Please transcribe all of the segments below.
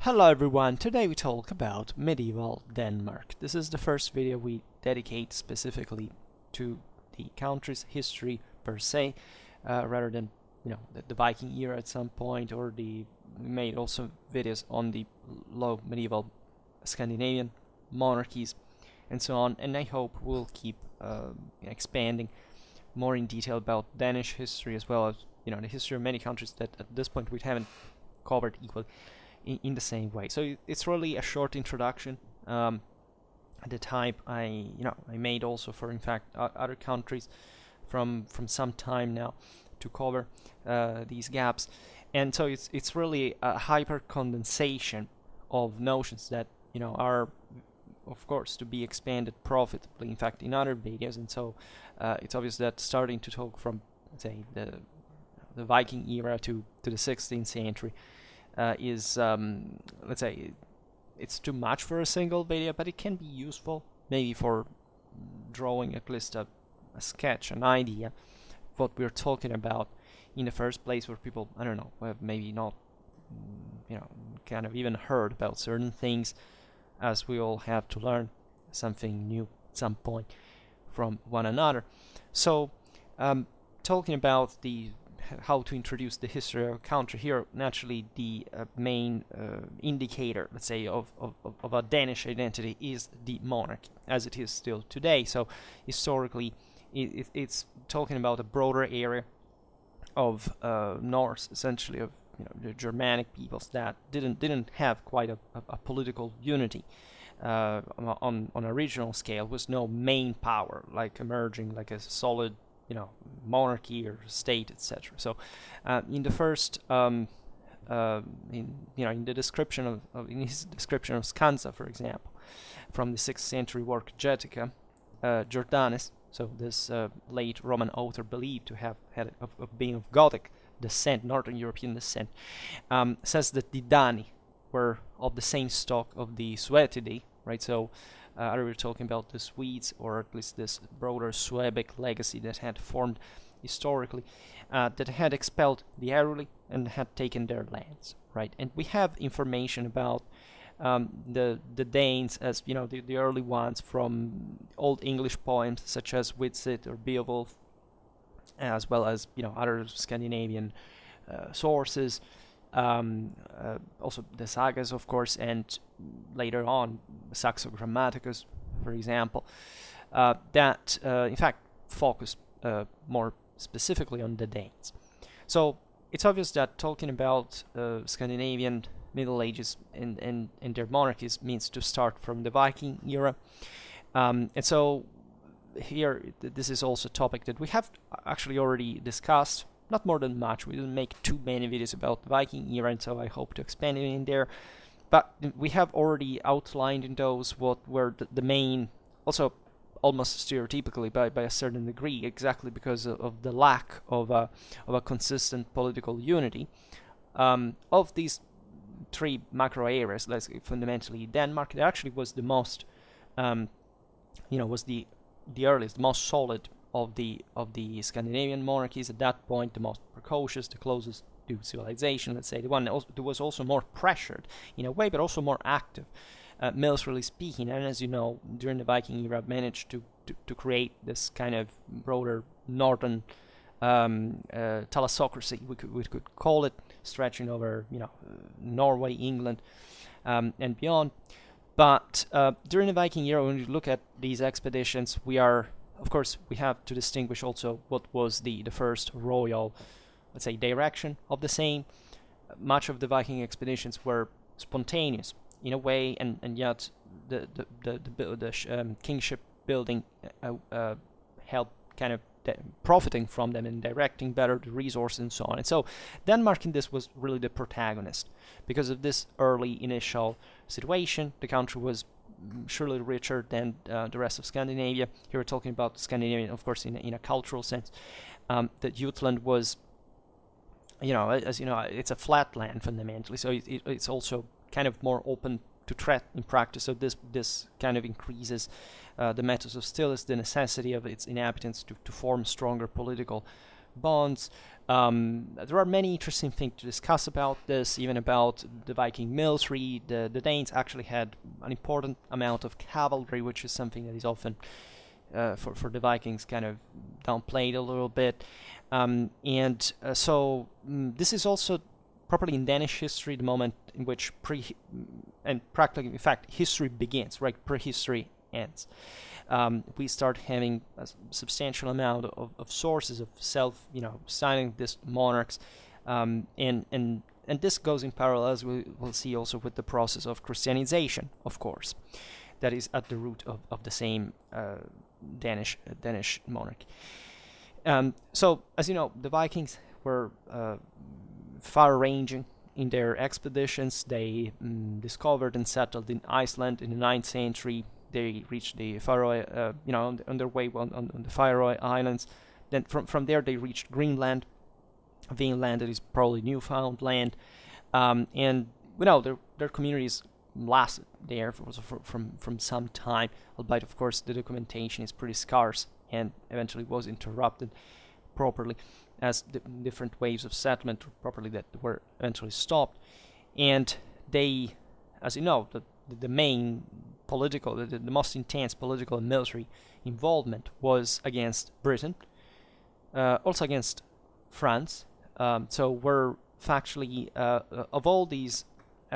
Hello everyone, today we talk about medieval Denmark. This is the first video we dedicate specifically to the country's history per se, rather than the Viking era at some point, or we made also videos on the low medieval Scandinavian monarchies and so on, and I hope we'll keep expanding more in detail about Danish history as well as the history of many countries that at this point we haven't covered equally in the same way. So it's really a short introduction, the type I made also for in fact other countries from some time now to cover these gaps, and so it's really a hyper condensation of notions that are of course to be expanded profitably in fact in other videos, and so it's obvious that starting to talk from, let's say, the Viking era to the 16th century is, let's say, it's too much for a single video, but it can be useful maybe for drawing at least a sketch, an idea of what we're talking about in the first place, where people, I don't know, have maybe not kind of even heard about certain things, as we all have to learn something new at some point from one another. So talking about how to introduce the history of a country here, naturally the main indicator, let's say, of a Danish identity is the monarchy, as it is still today. So historically it's talking about a broader area of Norse, essentially, of the Germanic peoples that didn't have quite a political unity on a regional scale, with no main power like emerging like a solid monarchy or state, etc. So in the first in the description in his description of Skansa, for example, from the 6th century work Getica, Jordanes, so this late Roman author believed to have had of being of Gothic descent, Northern European descent, says that the Dani were of the same stock of the Suetidae, right? So either we're talking about the Swedes, or at least this broader Suebic legacy that had formed historically, that had expelled the Airuli and had taken their lands, right? And we have information about the Danes as the early ones from Old English poems such as Widsith or Beowulf, as well as other Scandinavian sources. Also the sagas, of course, and later on Saxo Grammaticus, for example, that in fact focus more specifically on the Danes. So it's obvious that talking about Scandinavian Middle Ages and their monarchies means to start from the Viking era, and so here this is also a topic that we have actually already discussed. Not more than much. We didn't make too many videos about the Viking era, and so I hope to expand it in there. But we have already outlined in those what were the main, also almost stereotypically by a certain degree, exactly because of the lack of a consistent political unity of these three macro areas. Let's say fundamentally Denmark. It actually was the most, was the earliest, the most solid of the Scandinavian monarchies at that point, the most precocious, the closest to civilization, let's say, the one that was also more pressured in a way, but also more active, militarily speaking. And as you know, during the Viking era, managed to create this kind of broader northern thalassocracy, we could call it, stretching over Norway, England, and beyond. But during the Viking era, when you look at these expeditions, of course, we have to distinguish also what was the first royal, let's say, direction of the same. Much of the Viking expeditions were spontaneous in a way, and yet the kingship building helped kind of profiting from them and directing better the resources and so on. And so Denmark in this was really the protagonist because of this early initial situation. The country was surely richer than the rest of Scandinavia. Here we're talking about Scandinavia, of course, in a cultural sense. That Jutland was, as you know, it's a flat land fundamentally, so it's also kind of more open to threat in practice. So this kind of increases the methods of still is the necessity of its inhabitants to form stronger political bonds. There are many interesting things to discuss about this, even about the Viking military. The Danes actually had an important amount of cavalry, which is something that is often, for the Vikings, kind of downplayed a little bit. This is also properly in Danish history the moment in which practically, in fact, history begins, right? Prehistory ends. We start having a substantial amount of sources of signing these monarchs, and this goes in parallel, as we'll see also, with the process of Christianization, of course, that is at the root of the same Danish monarchy. So, as you know, the Vikings were far-ranging in their expeditions. They discovered and settled in Iceland in the 9th century. They reached the Faroe, on their way on the Faroe Islands. Then from there they reached Greenland, Vinland, that is probably Newfoundland, and their communities lasted there from some time, albeit of course the documentation is pretty scarce and eventually was interrupted properly as the different waves of settlement properly that were eventually stopped. And they, as you know, the main political, the most intense political and military involvement was against Britain, also against France. So we're factually, of all these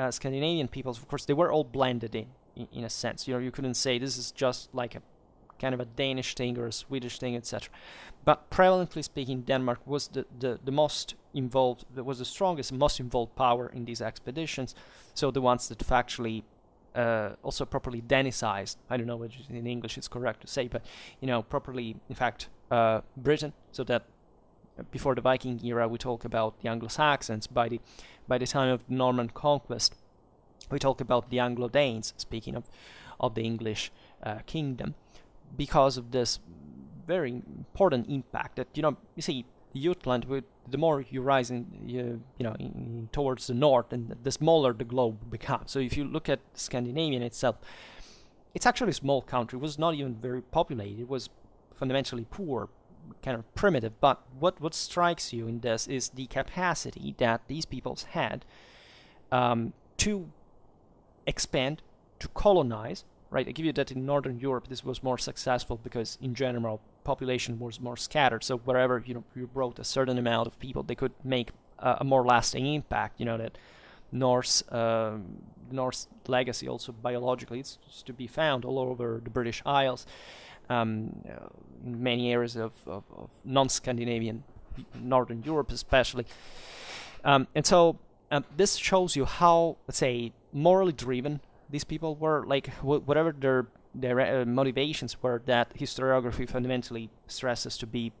Scandinavian peoples, of course, they were all blended in a sense. You couldn't say this is just like a kind of a Danish thing or a Swedish thing, etc. But prevalently speaking, Denmark was the most involved, was the strongest, most involved power in these expeditions. So the ones that factually also properly Danicized, I don't know which in English it's correct to say, but properly, in fact, Britain, so that before the Viking era we talk about the Anglo-Saxons. By the time of Norman conquest we talk about the Anglo-Danes, speaking of the English kingdom, because of this very important impact that you see Jutland, the more you rise in towards the north, and the smaller the globe becomes. So if you look at Scandinavia itself, it's actually a small country. It was not even very populated. It was fundamentally poor, kind of primitive. But what strikes you in this is the capacity that these peoples had to expand, to colonize. Right, I give you that in Northern Europe this was more successful because in general population was more scattered. So wherever you brought a certain amount of people, they could make a more lasting impact. That Norse legacy also biologically it's to be found all over the British Isles, in many areas of non-Scandinavian Northern Europe especially, and so this shows you how, let's say, morally driven these people were, like whatever their motivations were, that historiography fundamentally stresses to be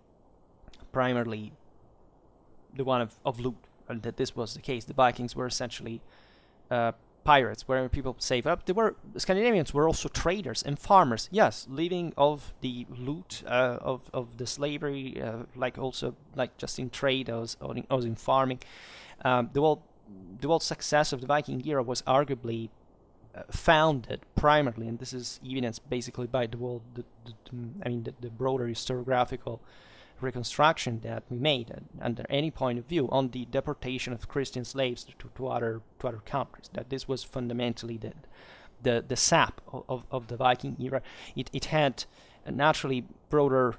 primarily the one of loot, and that this was the case. The Vikings were essentially pirates, wherever people save up. The Scandinavians were also traders and farmers, yes, living of the loot of the slavery, like just in trade, I was in farming. The whole success of the Viking era was arguably founded primarily, and this is evidenced basically by the broader historiographical reconstruction that we made under any point of view on the deportation of Christian slaves to other countries. That this was fundamentally the sap of the Viking era. It had naturally broader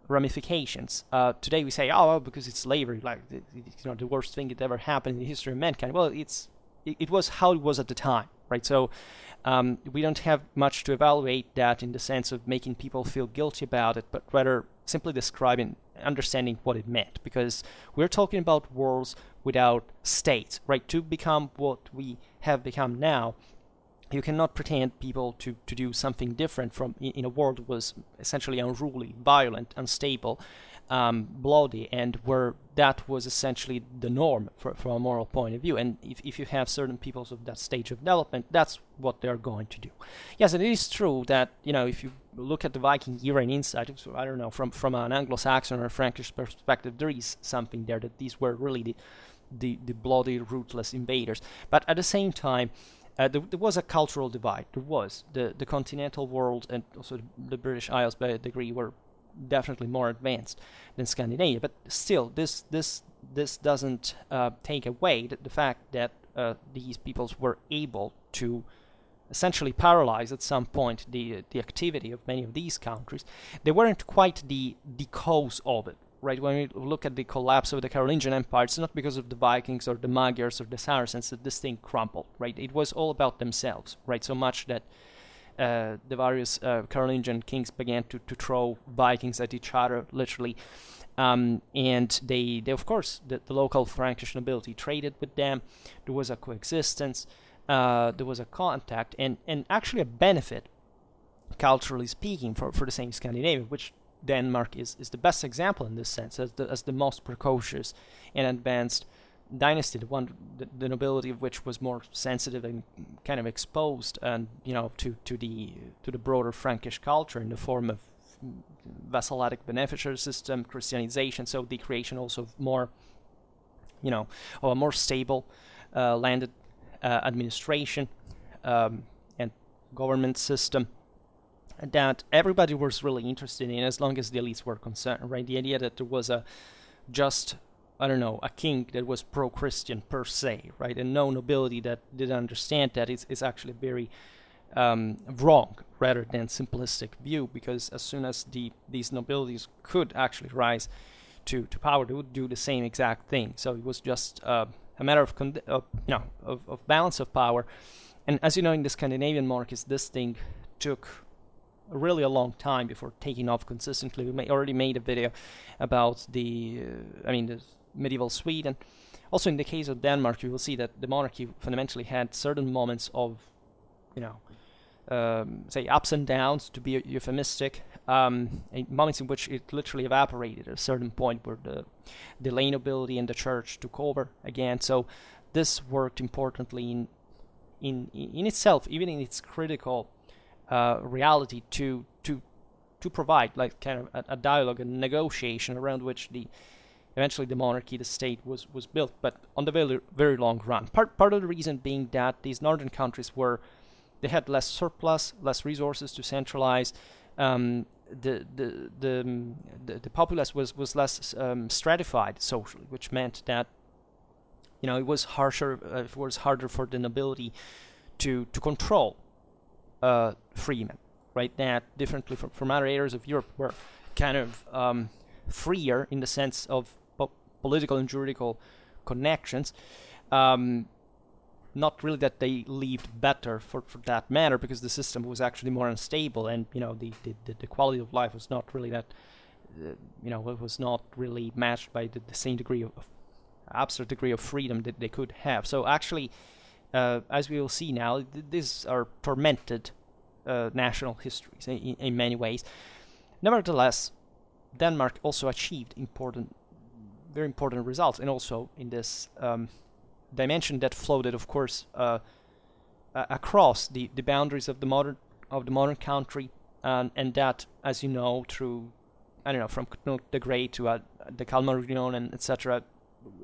ramifications. Today we say, because it's slavery, like the worst thing that ever happened in the history of mankind. Well, it was how it was at the time. Right, so we don't have much to evaluate that in the sense of making people feel guilty about it, but rather simply describing, understanding what it meant, because we're talking about worlds without states, right? To become what we have become now, you cannot pretend people to do something different from in a world that was essentially unruly, violent, unstable, bloody, and where that was essentially the norm from a moral point of view. And if you have certain peoples of that stage of development, that's what they're going to do. Yes, and it is true that if you look at the Viking era in insight, I don't know, from an Anglo-Saxon or Frankish perspective, there is something there that these were really the bloody, ruthless invaders. But at the same time, there was a cultural divide. There was the continental world and also the British Isles by a degree were definitely more advanced than Scandinavia, but still this this doesn't take away the fact that these peoples were able to essentially paralyze at some point the activity of many of these countries. They weren't quite the cause of it, right? When we look at the collapse of the Carolingian Empire, it's not because of the Vikings or the Magyars or the Saracens that this thing crumbled, right? It was all about themselves, right? So much that the various Carolingian kings began to throw Vikings at each other, literally. And they of course, the local Frankish nobility traded with them. There was a coexistence. There was a contact and actually a benefit, culturally speaking, for the same Scandinavia, which Denmark is the best example in this sense, as the most precocious and advanced dynasty, the nobility of which was more sensitive and kind of exposed, and to the broader Frankish culture in the form of vassalic beneficiary system, Christianization, so the creation also of more, of a more stable landed administration and government system that everybody was really interested in, as long as the elites were concerned, right? The idea that there was a king that was pro-Christian per se, right? And no nobility that didn't understand that is actually very wrong rather than simplistic view, because as soon as these nobilities could actually rise to power, they would do the same exact thing. So it was just a matter of balance of power. And as you know, in the Scandinavian monarchies, this thing took really a long time before taking off consistently. We already made a video about the medieval Sweden. Also, in the case of Denmark, you will see that the monarchy fundamentally had certain moments of, say, ups and downs, to be euphemistic, moments in which it literally evaporated at a certain point, where the lay nobility and the church took over again. So this worked importantly in itself, even in its critical reality, to provide like kind of a dialogue and negotiation around which eventually the monarchy, the state, was built, but on the very, very long run. Part of the reason being that these northern countries they had less surplus, less resources to centralize. The populace was less stratified socially, which meant that it was harder for the nobility to control freemen, right? That differently from other areas of Europe, were kind of freer in the sense of political and juridical connections. Not really that they lived better for that matter, because the system was actually more unstable, and the quality of life was not really that, it was not really matched by the same degree of absolute degree of freedom that they could have. So actually, as we will see now, these are tormented national histories in many ways. Nevertheless, Denmark also achieved very important results, and also in this dimension that floated, of course, across the boundaries of the modern country, and that, as you know, through from Knut the Great to the Kalmar Union and etc.,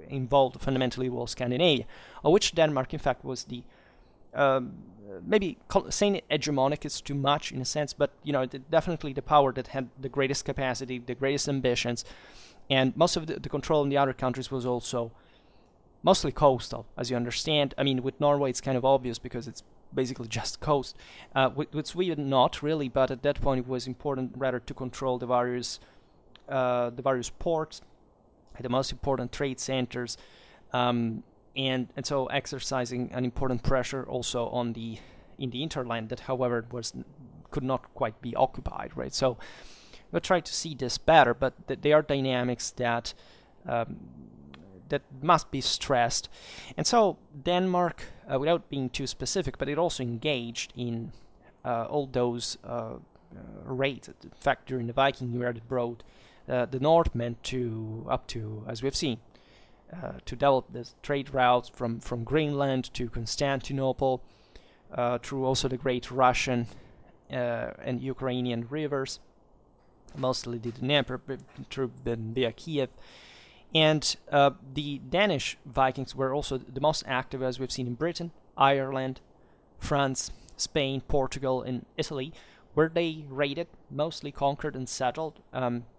involved fundamentally all Scandinavia, of which Denmark, in fact, was the maybe saying hegemonic is too much in a sense, but definitely the power that had the greatest capacity, the greatest ambitions, and most of the control in the other countries was also mostly coastal, as you understand. I mean, with Norway it's kind of obvious because it's basically just coast. With Sweden, not really, but at that point it was important rather to control the various ports, the most important trade centers, and so exercising an important pressure also in the hinterland that, however, could not quite be occupied, right? So we'll try to see this better, but they are dynamics that must be stressed. And so Denmark, without being too specific, but it also engaged in all those raids. In fact, during the Viking era, it brought the Northmen up to, as we've seen, to develop the trade routes from Greenland to Constantinople, through also the great Russian and Ukrainian rivers, mostly the Dnieper, through via Kiev. And the Danish Vikings were also the most active, as we've seen, in Britain, Ireland, France, Spain, Portugal, and Italy, where they raided, mostly conquered and settled,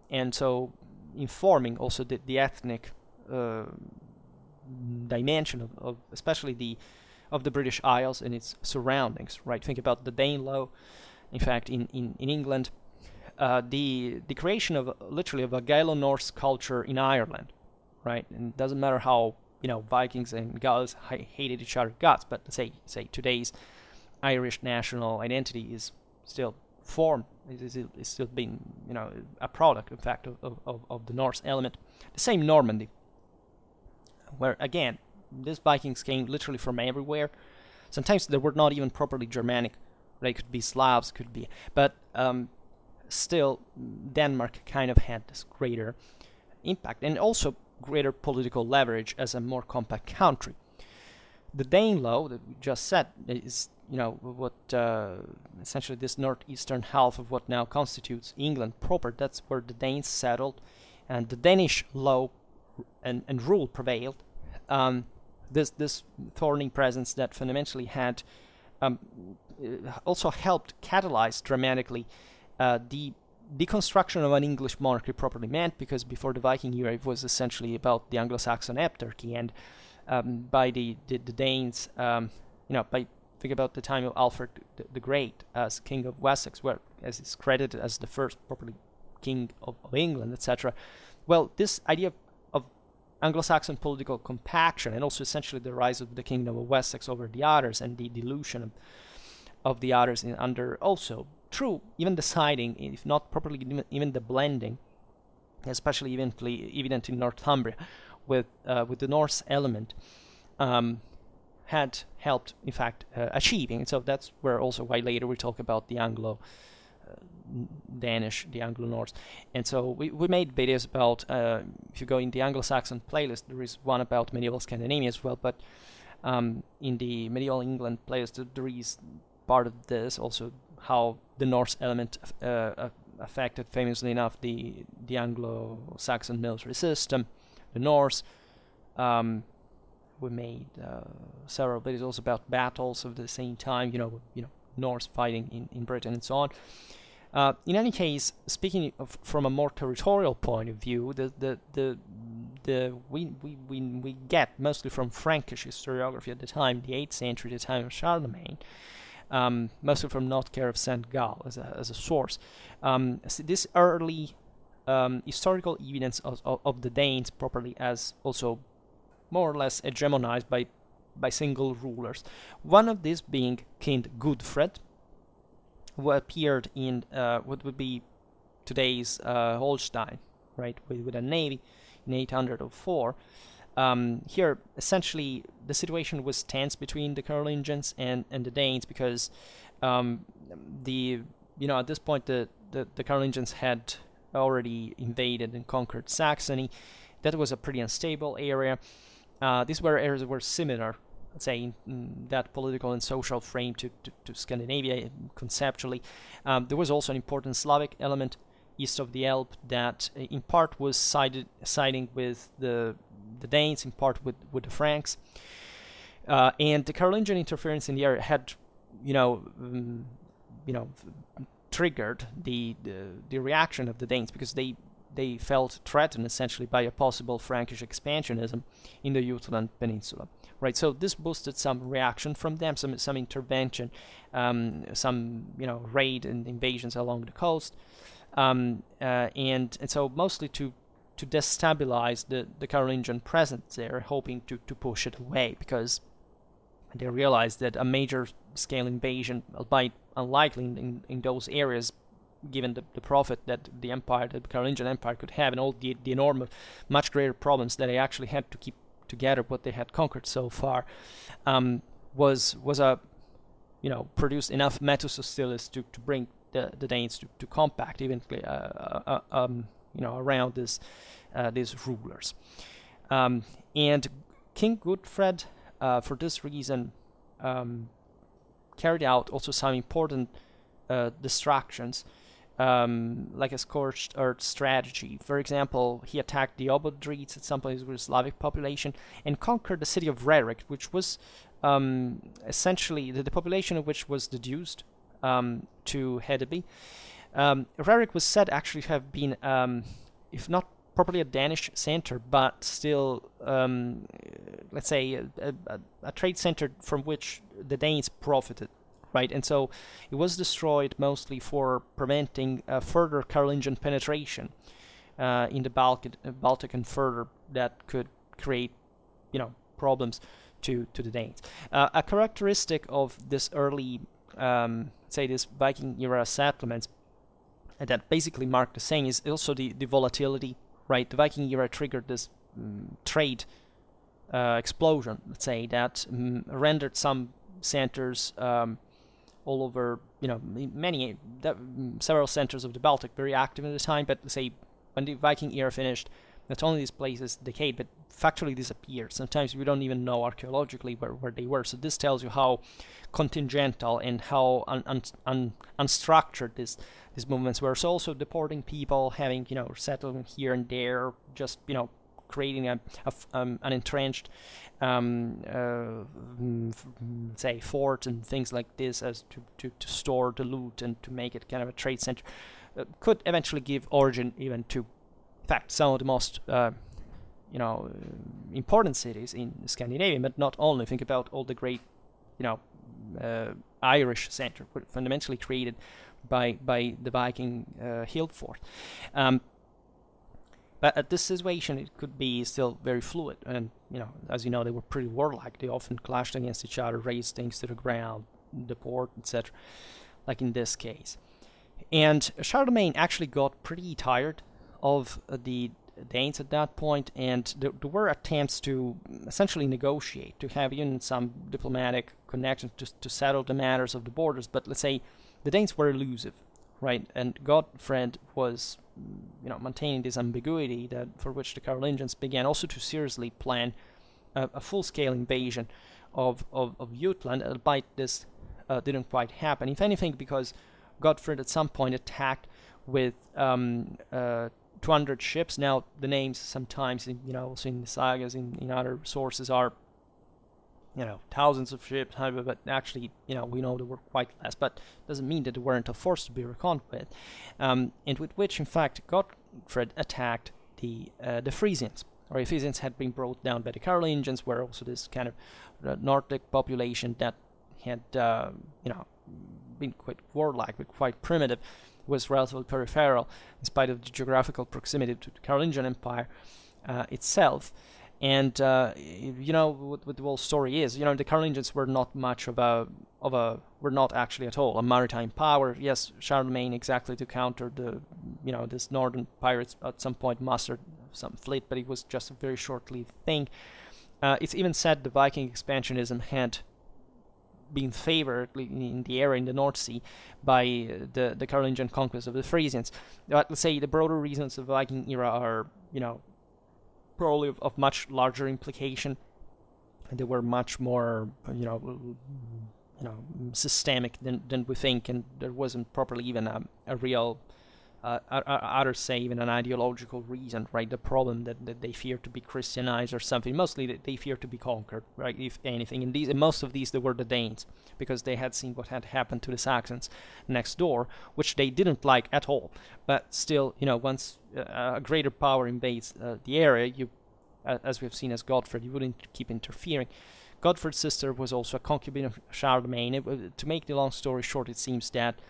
and so informing also the ethnic dimension of especially the British Isles and its surroundings, right? Think about the Danelaw. In fact, in England, the creation of literally of a Gaelo-Norse culture in Ireland, right? And it doesn't matter how Vikings and Gauls hated each other guts, but say today's Irish national identity is still formed. It's still being a product, in fact, of the Norse element. The same Normandy, where again these Vikings came literally from everywhere. Sometimes they were not even properly Germanic. They could be Slavs, but still Denmark kind of had this greater impact and also greater political leverage as a more compact country. The Danelaw that we just said is what essentially this northeastern half of what now constitutes England proper. That's where the Danes settled, and the Danish law and rule prevailed. This thorny presence that fundamentally had also helped catalyze dramatically the deconstruction of an English monarchy properly meant, because before the Viking era it was essentially about the Anglo-Saxon Heptarchy, and by the Danes, think about the time of Alfred the Great as King of Wessex, where as is credited as the first properly King of England, etc. Well, this idea of Anglo-Saxon political compaction, and also essentially the rise of the Kingdom of Wessex over the others, and the dilution of the others under also true, even the siding, if not properly, even the blending, especially evident in Northumbria, with the Norse element, had helped, in fact, achieving. And so that's where also why later we talk about the Anglo-Danish, the Anglo-Norse. And so we made videos about, if you go in the Anglo-Saxon playlist, there is one about medieval Scandinavia as well, but in the medieval England playlist, there is part of this also how the Norse element affected, famously enough, the Anglo-Saxon military system, the Norse. We made several videos also about battles of the same time, Norse fighting in Britain and so on. In any case, speaking from a more territorial point of view, we get mostly from Frankish historiography at the time, the 8th century, the time of Charlemagne, mostly from Notker of St. Gall as a source. So this early historical evidence of the Danes properly as also more or less hegemonized by single rulers. One of these being King Gudfred, who appeared in what would be today's Holstein, right, with a navy in 804. Here, essentially, the situation was tense between the Carolingians and the Danes, because at this point the Carolingians had already invaded and conquered Saxony. That was a pretty unstable area. These were areas that were similar, let's say, in that political and social frame to Scandinavia conceptually. There was also an important Slavic element east of the Elbe that in part was siding with the Danes, in part with the Franks. And the Carolingian interference in the area had, triggered the reaction of the Danes, because they felt threatened essentially by a possible Frankish expansionism in the Jutland Peninsula, right? So this boosted some reaction from them, some intervention, some raid and invasions along the coast, and so mostly to destabilize the Carolingian presence there, hoping to push it away, because they realized that a major scale invasion, albeit unlikely in those areas, given the profit that the Carolingian Empire could have, and all the enormous, much greater problems that they actually had to keep together what they had conquered so far, was produced enough metus hostilis to bring the Danes to compact eventually around these rulers. And King Gudfred, for this reason, carried out also some important distractions, like a scorched earth strategy. For example, he attacked the Obodrites, at some place with a Slavic population, and conquered the city of Rerick, which was essentially the population of which was deduced to Hedeby. Rerick was said actually to have been, if not properly a Danish center, but still, let's say, a trade center from which the Danes profited, right? And so it was destroyed mostly for preventing further Carolingian penetration in the Baltic and further, that could create, problems to the Danes. A characteristic of this early, say, this Viking era settlements that basically marked the same is also the volatility, right? The Viking era triggered this trade explosion, let's say, that rendered some centers all over, several centers of the Baltic very active at the time. But let's say when the Viking era finished, not only these places decayed, but factually disappeared. Sometimes we don't even know archaeologically where they were. So this tells you how contingential and how unstructured these movements were. So also deporting people, having settlement here and there, just creating an entrenched say fort and things like this as to store the loot and to make it kind of a trade center, could eventually give origin even to, in fact, some of the most important cities in Scandinavia, but not only. Think about all the great Irish center, fundamentally created by the Viking hill fort. But at this situation, it could be still very fluid, and as you know, they were pretty warlike. They often clashed against each other, razed things to the ground, deport, etc., like in this case. And Charlemagne actually got pretty tired of the Danes at that point, and there were attempts to essentially negotiate, to have even some diplomatic connections to settle the matters of the borders. But let's say the Danes were elusive, right? And Godfred was maintaining this ambiguity that for which the Carolingians began also to seriously plan a full-scale invasion of Jutland, albeit this didn't quite happen. If anything, because Godfred at some point attacked with 200 ships. Now the names sometimes also in the sagas, in other sources, are thousands of ships, but actually we know there were quite less, but doesn't mean that there weren't a force to be reckoned with, and with which in fact Godfred attacked the Frisians. Or the Frisians had been brought down by the Carolingians, were also this kind of Nordic population that had been quite warlike but quite primitive, was relatively peripheral in spite of the geographical proximity to the Carolingian Empire itself. And what the whole story is, the Carolingians were not much were not actually at all a maritime power. Yes, Charlemagne, exactly to counter the this northern pirates, at some point mustered some fleet, but it was just a very short-lived thing. It's even said the Viking expansionism had been favored in the area in the North Sea by the Carolingian conquest of the Frisians. But let's say the broader reasons of the Viking era are probably of much larger implication. They were much more systemic than we think, and there wasn't properly even a real others say even an ideological reason, right? The problem that they fear to be Christianized or something. Mostly that they fear to be conquered, right? If anything, and most of these, they were the Danes, because they had seen what had happened to the Saxons next door, which they didn't like at all. But still, once a greater power invades the area, as we've seen as Godfred, you wouldn't keep interfering. Godfred's sister was also a concubine of Charlemagne. To make the long story short, it seems that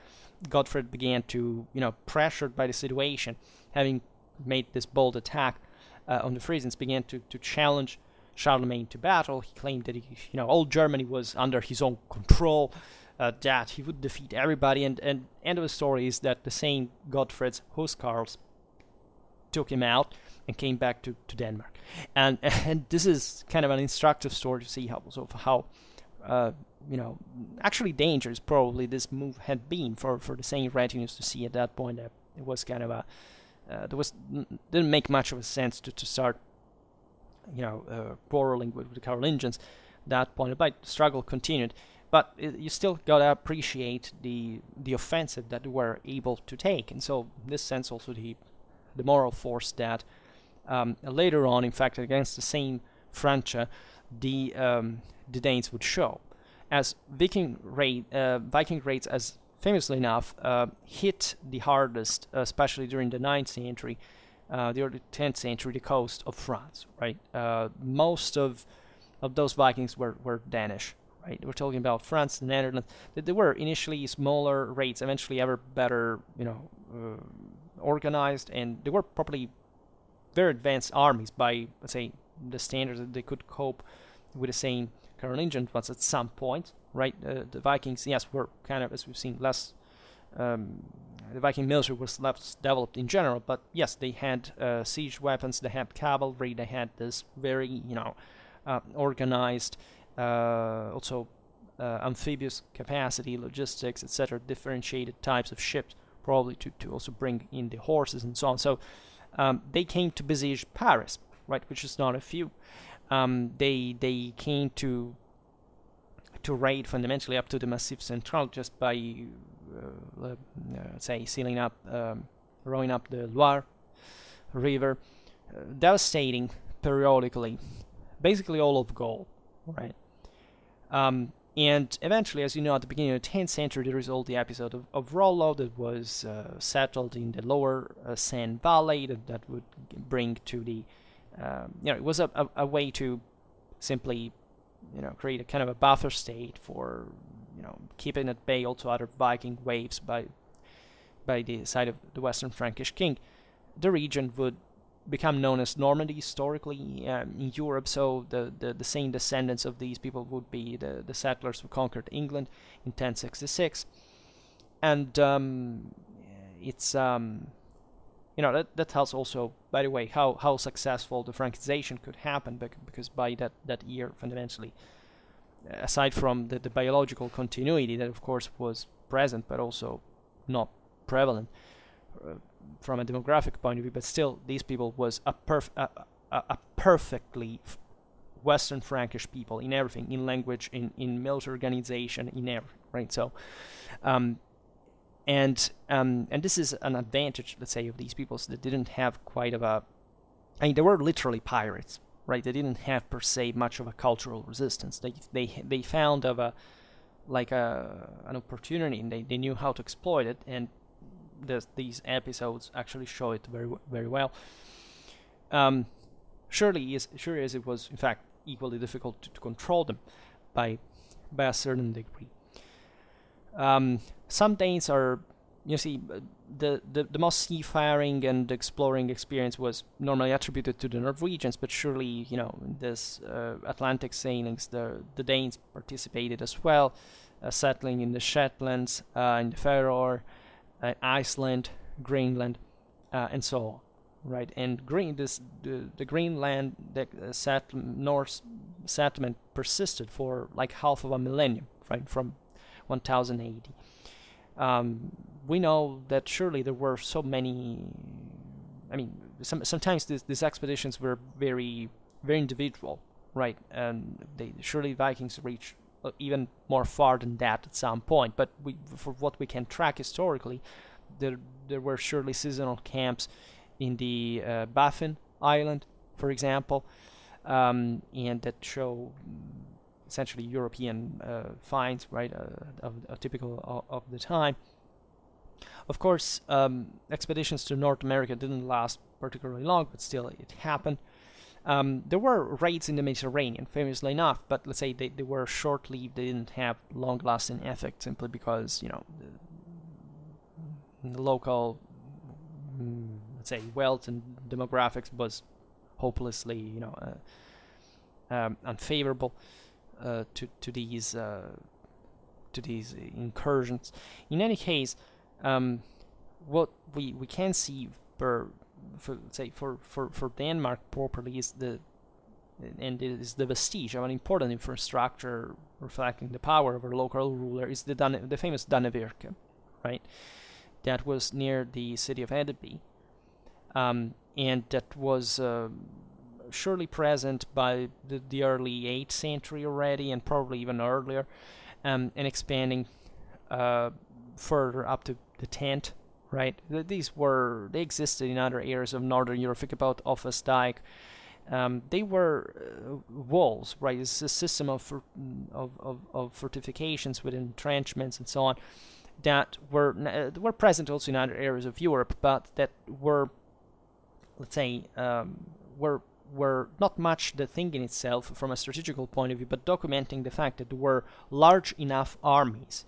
Godfred began to, pressured by the situation, having made this bold attack on the Frisians, began to challenge Charlemagne to battle. He claimed that all Germany was under his own control, that he would defeat everybody, and end of the story is that the same Godfred's huscarls took him out and came back to Denmark. And this is kind of an instructive story to see how actually dangerous probably this move had been for the same retinues to see at that point. That it was kind of didn't make much of a sense to start quarreling with the Carolingians at that point. But the struggle continued. But you still gotta appreciate the offensive that they were able to take, and so in this sense also the moral force that later on, in fact, against the same Francia, the Danes would show. As Viking raids, as famously enough, hit the hardest, especially during the 9th century, the early 10th century, the coast of France, right? Most of those Vikings were Danish, right? We're talking about France, the Netherlands. They were initially smaller rates, eventually ever better, organized, and they were probably very advanced armies by, let's say, the standards that they could cope with the same Carolingian ones at some point, right? The Vikings, yes, were kind of, as we've seen, less. The Viking military was less developed in general, but yes, they had siege weapons, they had cavalry, they had this very, organized, also amphibious capacity, logistics, etc., differentiated types of ships, probably to also bring in the horses and so on. So they came to besiege Paris, right, which is not a few. They came to raid fundamentally up to the Massif Central just by, say, sealing up, rowing up the Loire River, devastating periodically, basically all of Gaul, right? And eventually, as you know, at the beginning of the 10th century, there is all the episode of Rollo that was settled in the lower Seine Valley that would bring to the, it was a way to simply, create a kind of a buffer state for, keeping at bay also other Viking waves by the side of the Western Frankish king. The region would become known as Normandy historically in Europe, so the same descendants of these people would be the settlers who conquered England in 1066. And it's that tells also, by the way, how successful the Frankization could happen, because by that year, fundamentally, aside from the biological continuity that of course was present but also not prevalent from a demographic point of view, but still these people was a perfectly Western Frankish people in everything, in language, in military organization, in everything, right? So and this is an advantage, let's say, of these peoples that didn't have quite of a, they were literally pirates, right? They didn't have per se much of a cultural resistance. They found of an opportunity, and they knew how to exploit it, and these episodes actually show it very very well. Surely as it was in fact equally difficult to control them by a certain degree. Some Danes are, the most seafaring and exploring experience was normally attributed to the Norwegians, but surely, in this Atlantic sailings, the Danes participated as well, settling in the Shetlands, in the Faroe, Iceland, Greenland, and so on, right? And the Greenland Norse settlement persisted for like half of a millennium, right, from 1080. We know that surely there were so many. Sometimes these expeditions were very, very individual, right? And surely Vikings reached even more far than that at some point. But for what we can track historically, there were surely seasonal camps in the Baffin Island, for example, and that show essentially European finds, right, typical of the time. Of course, expeditions to North America didn't last particularly long, but still it happened. There were raids in the Mediterranean, famously enough, but let's say they were short-lived. They didn't have long-lasting effect, simply because the local, let's say, wealth and demographics was hopelessly unfavorable to these incursions. In any case, what we can see for Denmark properly is the vestige of an important infrastructure reflecting the power of our local ruler is the famous Dannevirke, right? That was near the city of Edeby, and that was surely present by the early 8th century already, and probably even earlier, and expanding further up to the 10th. Right, they existed in other areas of northern Europe. Think about Offesdijk. They were walls, right? It's a system of fortifications with entrenchments and so on that were present also in other areas of Europe, but that were let's say, were not much the thing in itself from a strategical point of view, but documenting the fact that there were large enough armies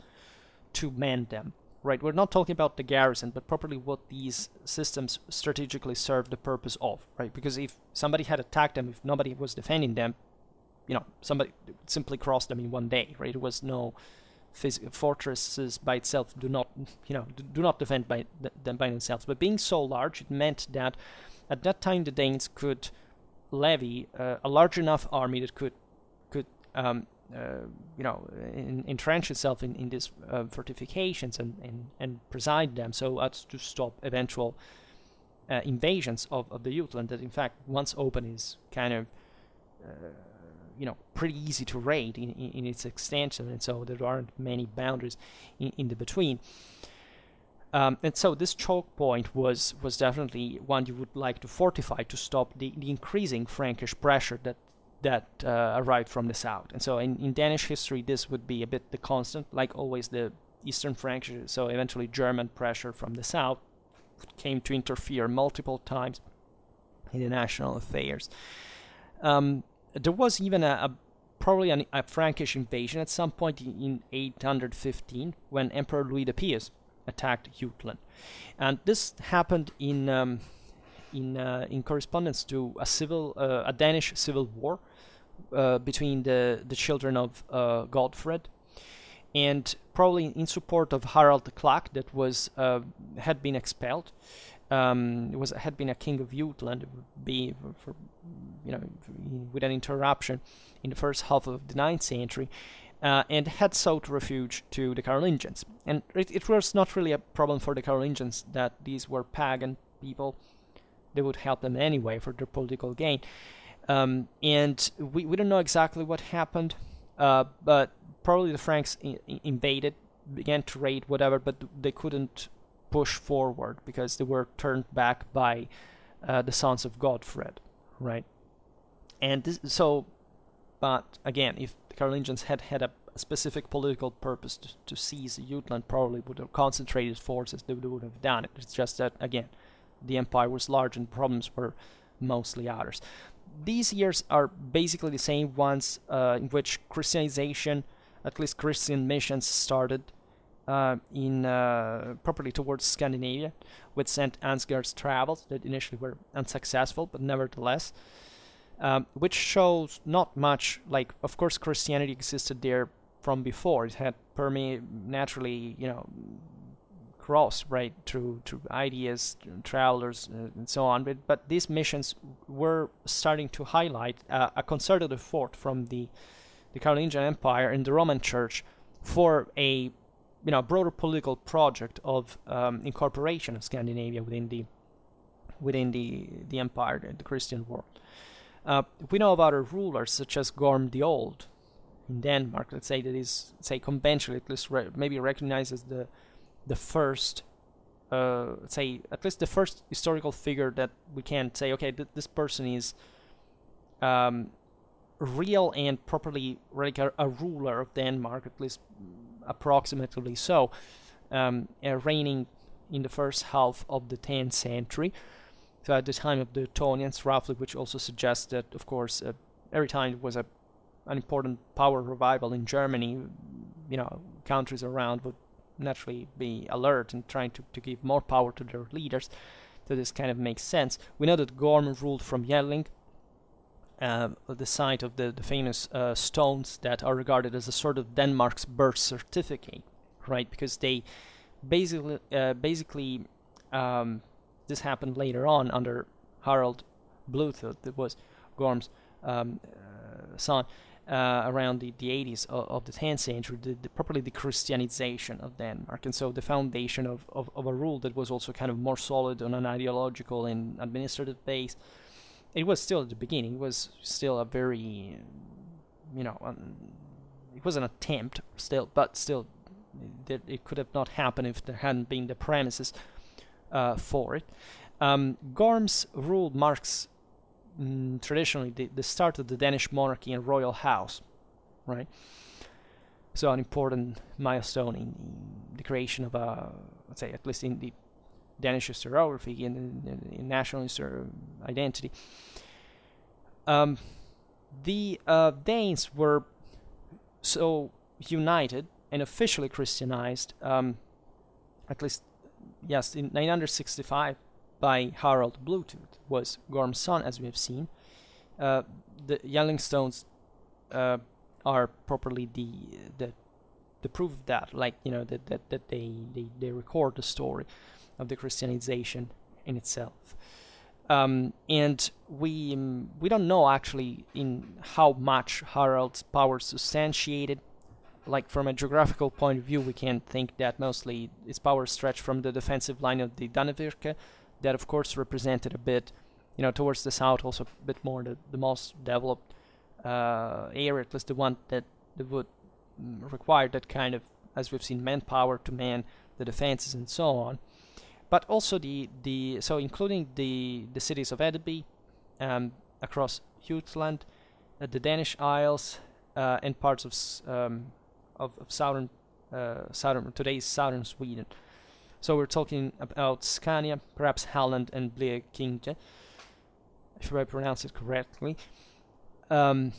to man them. Right, we're not talking about the garrison, but properly what these systems strategically serve the purpose of. Right, because if somebody had attacked them, if nobody was defending them, somebody simply crossed them in one day. Right, there was no fortresses by itself do not defend them by themselves. But being so large, it meant that at that time the Danes could levy a large enough army that could entrench itself in these fortifications and preside them so as to stop eventual invasions of the Jutland that in fact once open is kind of pretty easy to raid in its extension, and so there aren't many boundaries in the between. And so this choke point was definitely one you would like to fortify to stop the increasing Frankish pressure that arrived from the south. And so in Danish history, this would be a bit the constant, like always the Eastern Frankish, so eventually German pressure from the south came to interfere multiple times in the national affairs. There was even probably a Frankish invasion at some point in 815 when Emperor Louis the Pious attacked Jutland, and this happened in correspondence to a Danish civil war between the children of Godfred, and probably in support of Harald the Clack that had been expelled. Had been a king of Jutland, with an interruption in the first half of the 9th century, and had sought refuge to the Carolingians. And it was not really a problem for the Carolingians that these were pagan people. They would help them anyway for their political gain. And we don't know exactly what happened, but probably the Franks invaded, began to raid, whatever, but they couldn't push forward because they were turned back by the sons of Godfred, right? And but again, if the Carolingians had a specific political purpose to seize Jutland, probably would have concentrated forces, they would have done it. It's just that, again, the empire was large and problems were mostly others. These years are basically the same ones in which Christianization, at least Christian missions, started properly towards Scandinavia with St. Ansgar's travels that initially were unsuccessful, but nevertheless, which shows not much, like, of course, Christianity existed there from before. It had naturally, crossed, right, through ideas, travelers, and so on. But these missions were starting to highlight a concerted effort from the Carolingian Empire and the Roman Church for a broader political project of incorporation of Scandinavia within the empire, the Christian world. We know of other rulers such as Gorm the Old in Denmark. Let's say that is, conventionally at least maybe recognized as the first, at least the first historical figure that we can say, okay, this person is real and properly like a ruler of Denmark, at least approximately so, reigning in the first half of the 10th century. So at the time of the Teutonians, roughly, which also suggests that, of course, every time it was an important power revival in Germany, countries around would naturally be alert and trying to give more power to their leaders. So this kind of makes sense. We know that Gorm ruled from Jelling, the site of the famous stones that are regarded as a sort of Denmark's birth certificate, right? Because they basically this happened later on under Harald Bluetooth, that was Gorm's son, around the 80s of the 10th century, properly the Christianization of Denmark. And so the foundation of a rule that was also kind of more solid on an ideological and administrative base. It was still at the beginning. It was still a very, it was an attempt still, but still, it could have not happened if there hadn't been the premises for it. Gorm's rule marks traditionally the start of the Danish monarchy and royal house, right? So an important milestone in the creation of let's say, at least in the Danish historiography and in national identity. The Danes were so united and officially Christianized, at least, yes, in 965 by Harald Bluetooth, was Gorm's son, as we have seen. The Yellowstones are properly the proof of that, like, you know, that they record the story of the Christianization in itself. And we don't know actually in how much Harald's power substantiated. Like, from a geographical point of view, we can think that mostly its power stretched from the defensive line of the Danelaw, that of course represented a bit, you know, towards the south, also a bit more the most developed area, at least the one that would require that kind of, as we've seen, manpower to man the defenses and so on. But also so including the cities of Edeby, across Jutland, the Danish Isles, and parts of southern today's southern Sweden. So we're talking about Scania, perhaps Halland and Blekinge, if I pronounce it correctly. And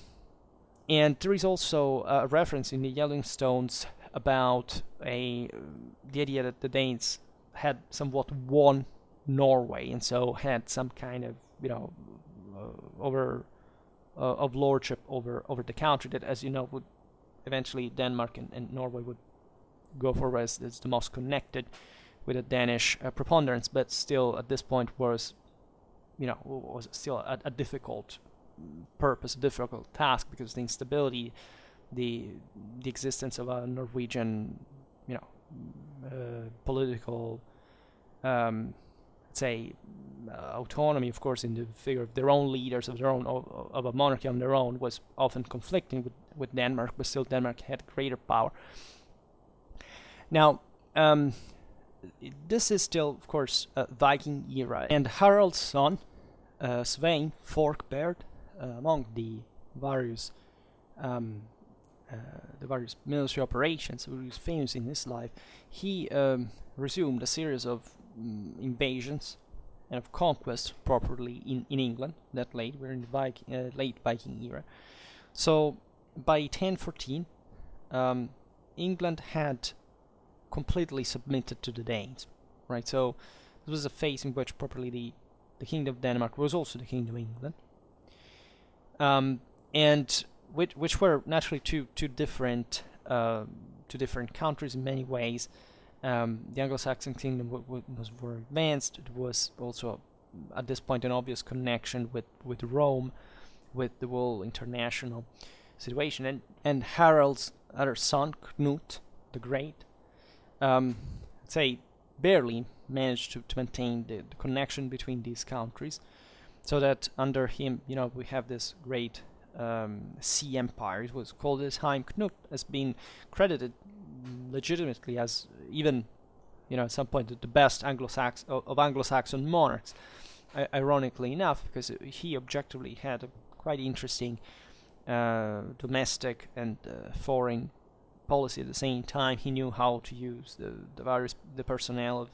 there is also a reference in the Yellowstones about the idea that the Danes had somewhat won Norway, and so had some kind of, you know, of lordship over the country that, as you know, would eventually Denmark and Norway would go for as the most connected with a Danish preponderance, but still at this point was still a difficult purpose, a difficult task, because the instability, the existence of a Norwegian, you know, political, say, autonomy, of course, in the figure of their own leaders, of their own, of a monarchy on their own, was often conflicting with Denmark, but still Denmark had greater power. Now, this is still, of course, a Viking era, and Harald's son, Svein Forkbeard, among the various military operations who was famous in his life, he resumed a series of invasions and of conquests properly in England that late. We're in the late Viking era. So by 1014, England had completely submitted to the Danes, right? So this was a phase in which properly the Kingdom of Denmark was also the Kingdom of England, and which were naturally two different countries in many ways. The Anglo-Saxon kingdom was more advanced. It was also at this point an obvious connection with Rome, with the whole international situation. And Harald's other son, Knut the Great, say barely managed to maintain the connection between these countries, so that under him, you know, we have this great sea empire. It was called as Heim Knut, as being credited legitimately as even, you know, at some point the best Anglo-Saxon monarchs, ironically enough, because he objectively had a quite interesting domestic and foreign policy at the same time. He knew how to use the personnel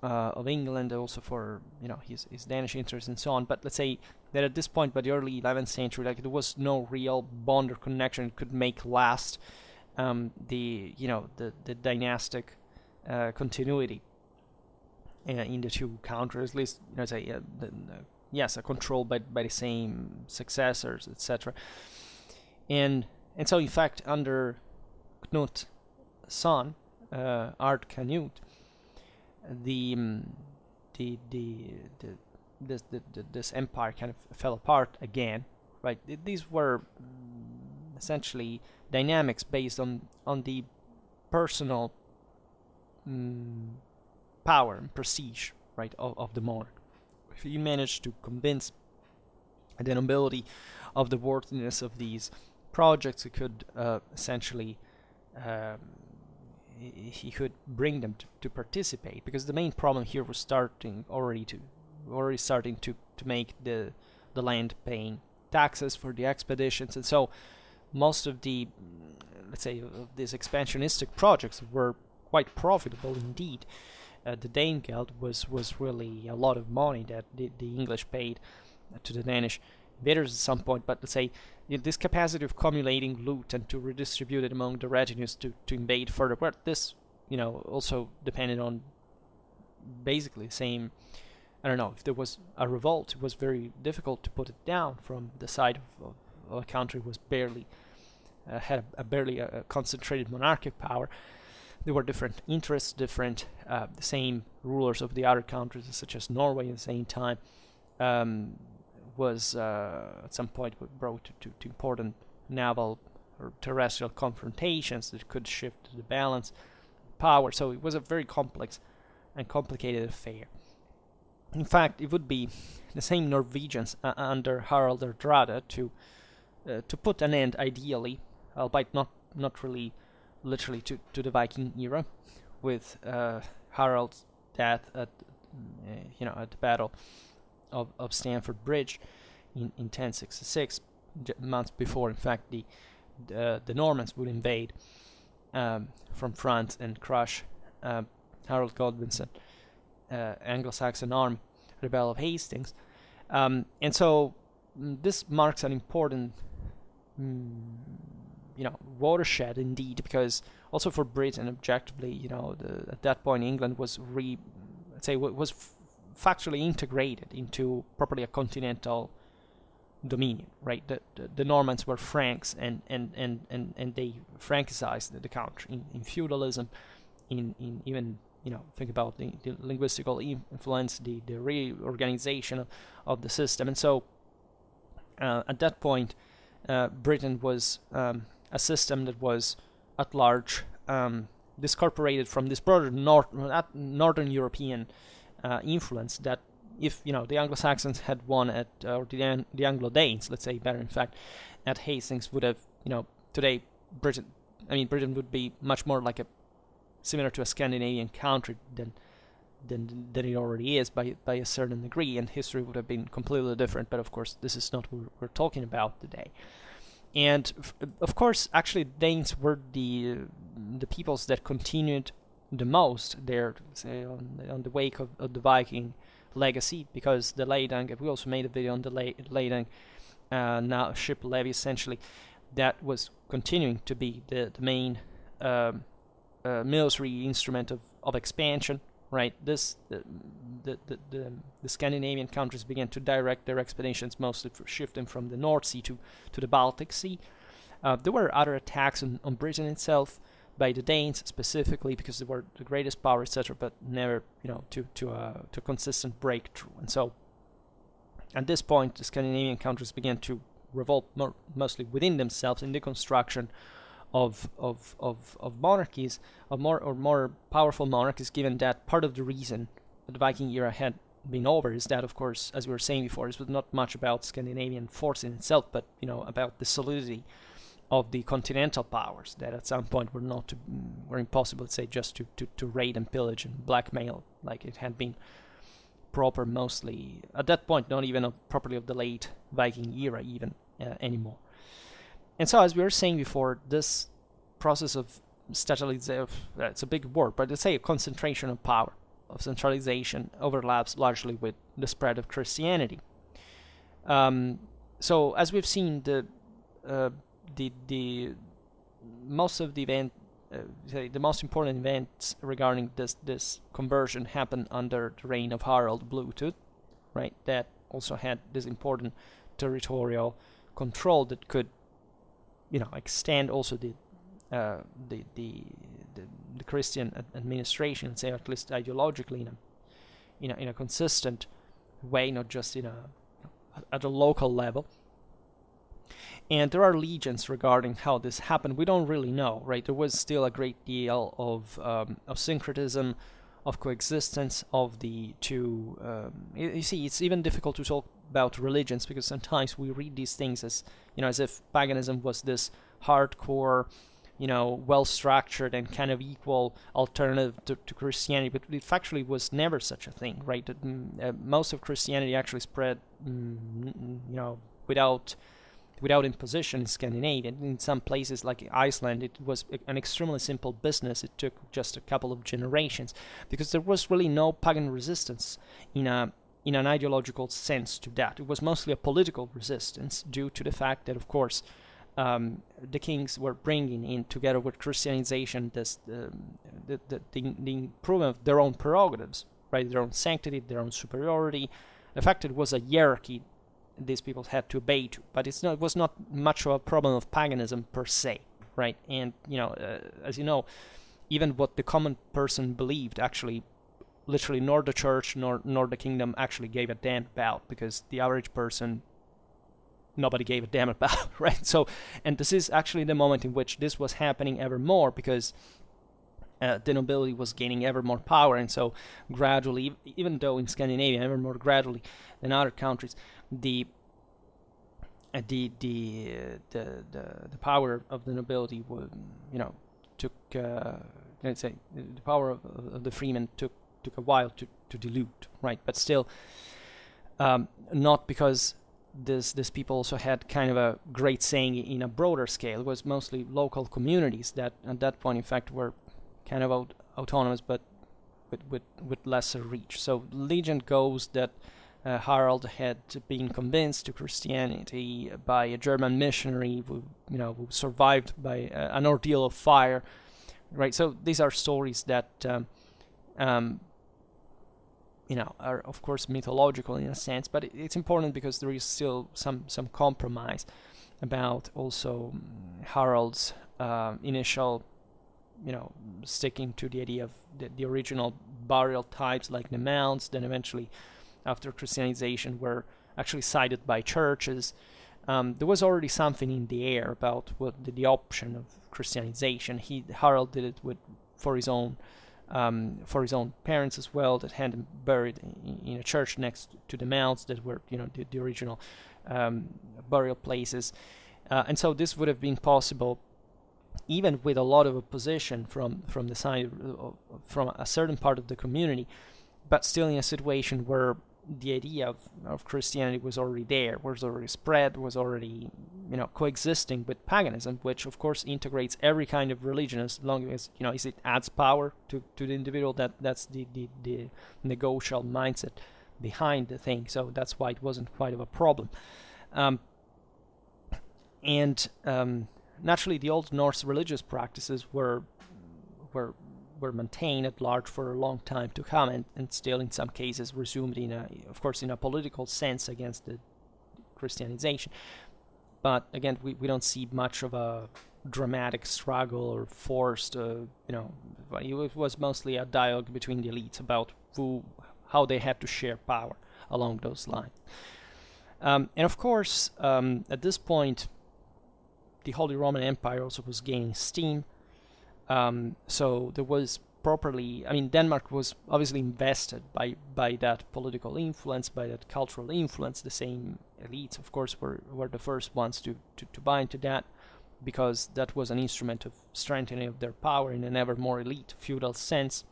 of England, also for, you know, his Danish interests and so on. But let's say that at this point, by the early 11th century, like, there was no real bond or connection that could make last the dynastic continuity in the two countries, at least, you know, say yes, a control by the same successors, etc. And so, in fact, under Knut's son, Ard Canute, this empire kind of fell apart again, right? These were essentially dynamics based on the personal power and prestige, right, of the monarch. If he managed to convince the nobility of the worthiness of these projects, he could essentially he could bring them to participate, because the main problem here was already starting to make the land paying taxes for the expeditions, and so most of the, let's say, of these expansionistic projects were quite profitable indeed. the Dane Geld was really a lot of money that the English paid to the Danish invaders at some point. But let's say this capacity of accumulating loot and to redistribute it among the regiments to invade further, but this also depended on basically the same. I don't know, if there was a revolt, it was very difficult to put it down from the side of a country was barely had a barely concentrated monarchic power. There were different interests, different the same rulers of the other countries, such as Norway at the same time, was at some point brought to important naval or terrestrial confrontations that could shift the balance of power. So it was a very complex and complicated affair. In fact, it would be the same Norwegians under Harald Hardrada to put an end, ideally, albeit not really literally to the Viking era, with Harald's death at the Battle of Stamford Bridge in 1066, months before. In fact, the Normans would invade from France and crush Harold Godwinson, Anglo-Saxon army, the Battle of Hastings, and so this marks an important watershed indeed, because also for Britain, objectively, at that point England was factually integrated into properly a continental dominion, right? The Normans were Franks, and they Francicized the country in feudalism, in even think about the linguistical influence, the reorganization of the system. And so at that point Britain was a system that was at large discorporated from this broader northern European influence that, if the Anglo-Saxons had won at, or the Anglo-Danes, let's say better in fact, at Hastings, would have, today Britain would be much more like similar to a Scandinavian country than it already is by a certain degree, and history would have been completely different. But of course, this is not what we're talking about today. And of course, actually, Danes were the peoples that continued the most there, say, on the wake of the Viking legacy, because the Leidang, we also made a video on the Leidang, now ship levy, essentially, that was continuing to be the main military instrument of expansion, right? The Scandinavian countries began to direct their expeditions mostly shifting from the North Sea to the Baltic Sea. There were other attacks on Britain itself by the Danes specifically, because they were the greatest power, etc., but never, to a consistent breakthrough. And so, at this point, the Scandinavian countries began to revolt mostly within themselves in the construction of monarchies, of more powerful monarchies, given that part of the reason that the Viking era had been over is that, of course, as we were saying before, it was not much about Scandinavian force in itself, but about the solidity of the continental powers that at some point were impossible, let's say, just to raid and pillage and blackmail like it had been proper mostly at that point, not even properly of the late Viking era even anymore. And so, as we were saying before, this process of statalization, it's a big word, but let's say a concentration of power, of centralization, overlaps largely with the spread of Christianity. So, as we've seen, the most of the the most important events regarding this conversion happened under the reign of Harald Bluetooth, right? That also had this important territorial control that could, extend also the Christian administration, say, at least ideologically, in a consistent way, not just at a local level. And there are legends regarding how this happened. We don't really know, right? There was still a great deal of syncretism, of coexistence of the two. You see, it's even difficult to talk about religions, because sometimes we read these things as as if paganism was this hardcore, well-structured and kind of equal alternative to Christianity, but it factually was never such a thing, right? Most of Christianity actually spread, without without imposition in Scandinavia. In some places like Iceland, it was an extremely simple business. It took just a couple of generations because there was really no pagan resistance in an ideological sense to that. It was mostly a political resistance due to the fact that, of course, the kings were bringing in, together with Christianization, the improvement of their own prerogatives, right? Their own sanctity, their own superiority. The fact that it was a hierarchy these people had to obey to, but it was not much of a problem of paganism per se, right? And as you know, even what the common person believed, actually, literally, nor the church nor the kingdom actually gave a damn about, because the average person, nobody gave a damn about, right? So, and this is actually the moment in which this was happening ever more, because the nobility was gaining ever more power, and so gradually, even though in Scandinavia, ever more gradually than other countries, the power of the nobility would, took, let's say, the power of the freemen took a while to dilute, right? But still, not because this people also had kind of a great saying in a broader scale. It was mostly local communities that at that point, in fact, were kind of autonomous, but with lesser reach. So legend goes that Harald had been convinced to Christianity by a German missionary who survived by an ordeal of fire, right? So these are stories that are of course mythological in a sense, but it's important because there is still some compromise about also Harald's initial, sticking to the idea of the original burial types like the mounds, then eventually after Christianization were actually cited by churches. There was already something in the air about what the option of Christianization. Harald did it for his own parents as well, that had him buried in a church next to the mounds that were the original burial places, and so this would have been possible even with a lot of opposition from the side from a certain part of the community, but still in a situation where the idea of Christianity was already there, was already spread, was already coexisting with paganism, which of course integrates every kind of religion as long as it adds power to the individual. That's the negotiable mindset behind the thing. So that's why it wasn't quite of a problem. Naturally, the Old Norse religious practices were maintained at large for a long time to come, and still in some cases resumed in a political sense against the Christianization. But again, we don't see much of a dramatic struggle or forced, it was mostly a dialogue between the elites about how they had to share power along those lines. And of course, at this point, the Holy Roman Empire also was gaining steam. So there was Denmark was obviously invested by that political influence, by that cultural influence. The same elites, of course, were the first ones to buy into that, because that was an instrument of strengthening of their power in an ever more elite feudal sense.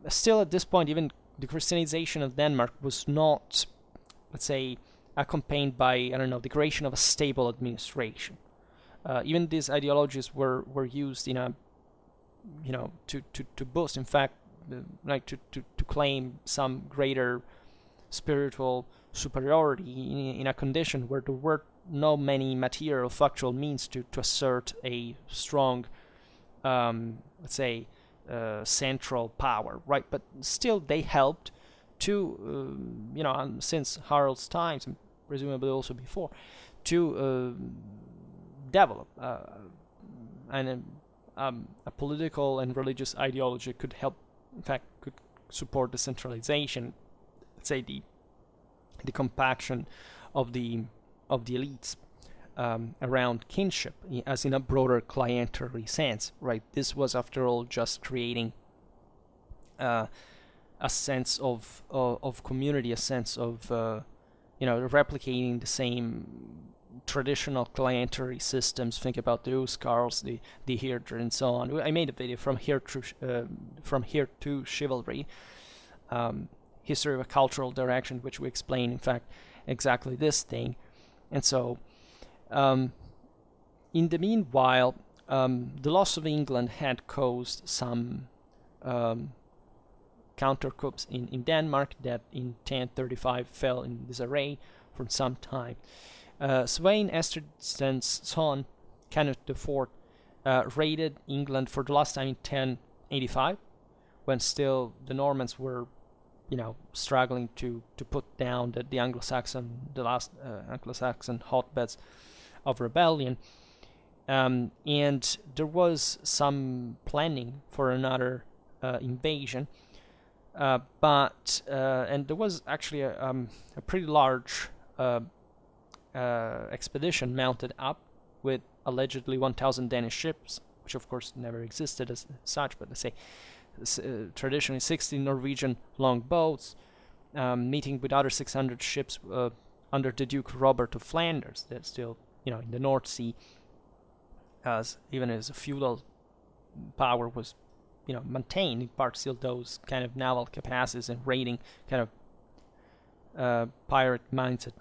Still, at this point, even the Christianization of Denmark was not, let's say, accompanied by, the creation of a stable administration. Even these ideologies were used in to boost, in fact, to claim some greater spiritual superiority in a condition where there were no many material factual means to assert a strong, let's say, central power, right? But still, they helped to, since Harald's times, and presumably also before, to develop a political and religious ideology could support the centralization, let's say the compaction of the elites around kinship, as in a broader clientelary sense, right? This was, after all, just creating a sense of community, a sense of replicating the same traditional clientelary systems. Think about the Huscarls, the Hirder, and so on. I made a video from here to chivalry, history of a cultural direction, which we explain, in fact, exactly this thing. And so, in the meanwhile, the loss of England had caused some counter coups in Denmark that in 1035 fell in disarray for some time. Svein Estridson's son, Canute IV, raided England for the last time in 1085, when still the Normans were, struggling to put down the the last Anglo-Saxon hotbeds of rebellion. And there was some planning for another invasion, but there was actually a pretty large expedition mounted up with allegedly 1,000 Danish ships, which of course never existed as such, but let's say traditionally 60 Norwegian longboats, meeting with other 600 ships under the Duke Robert of Flanders, that's still in the North Sea, even as a feudal power was maintained in part, still those kind of naval capacities and raiding kind of pirate mindset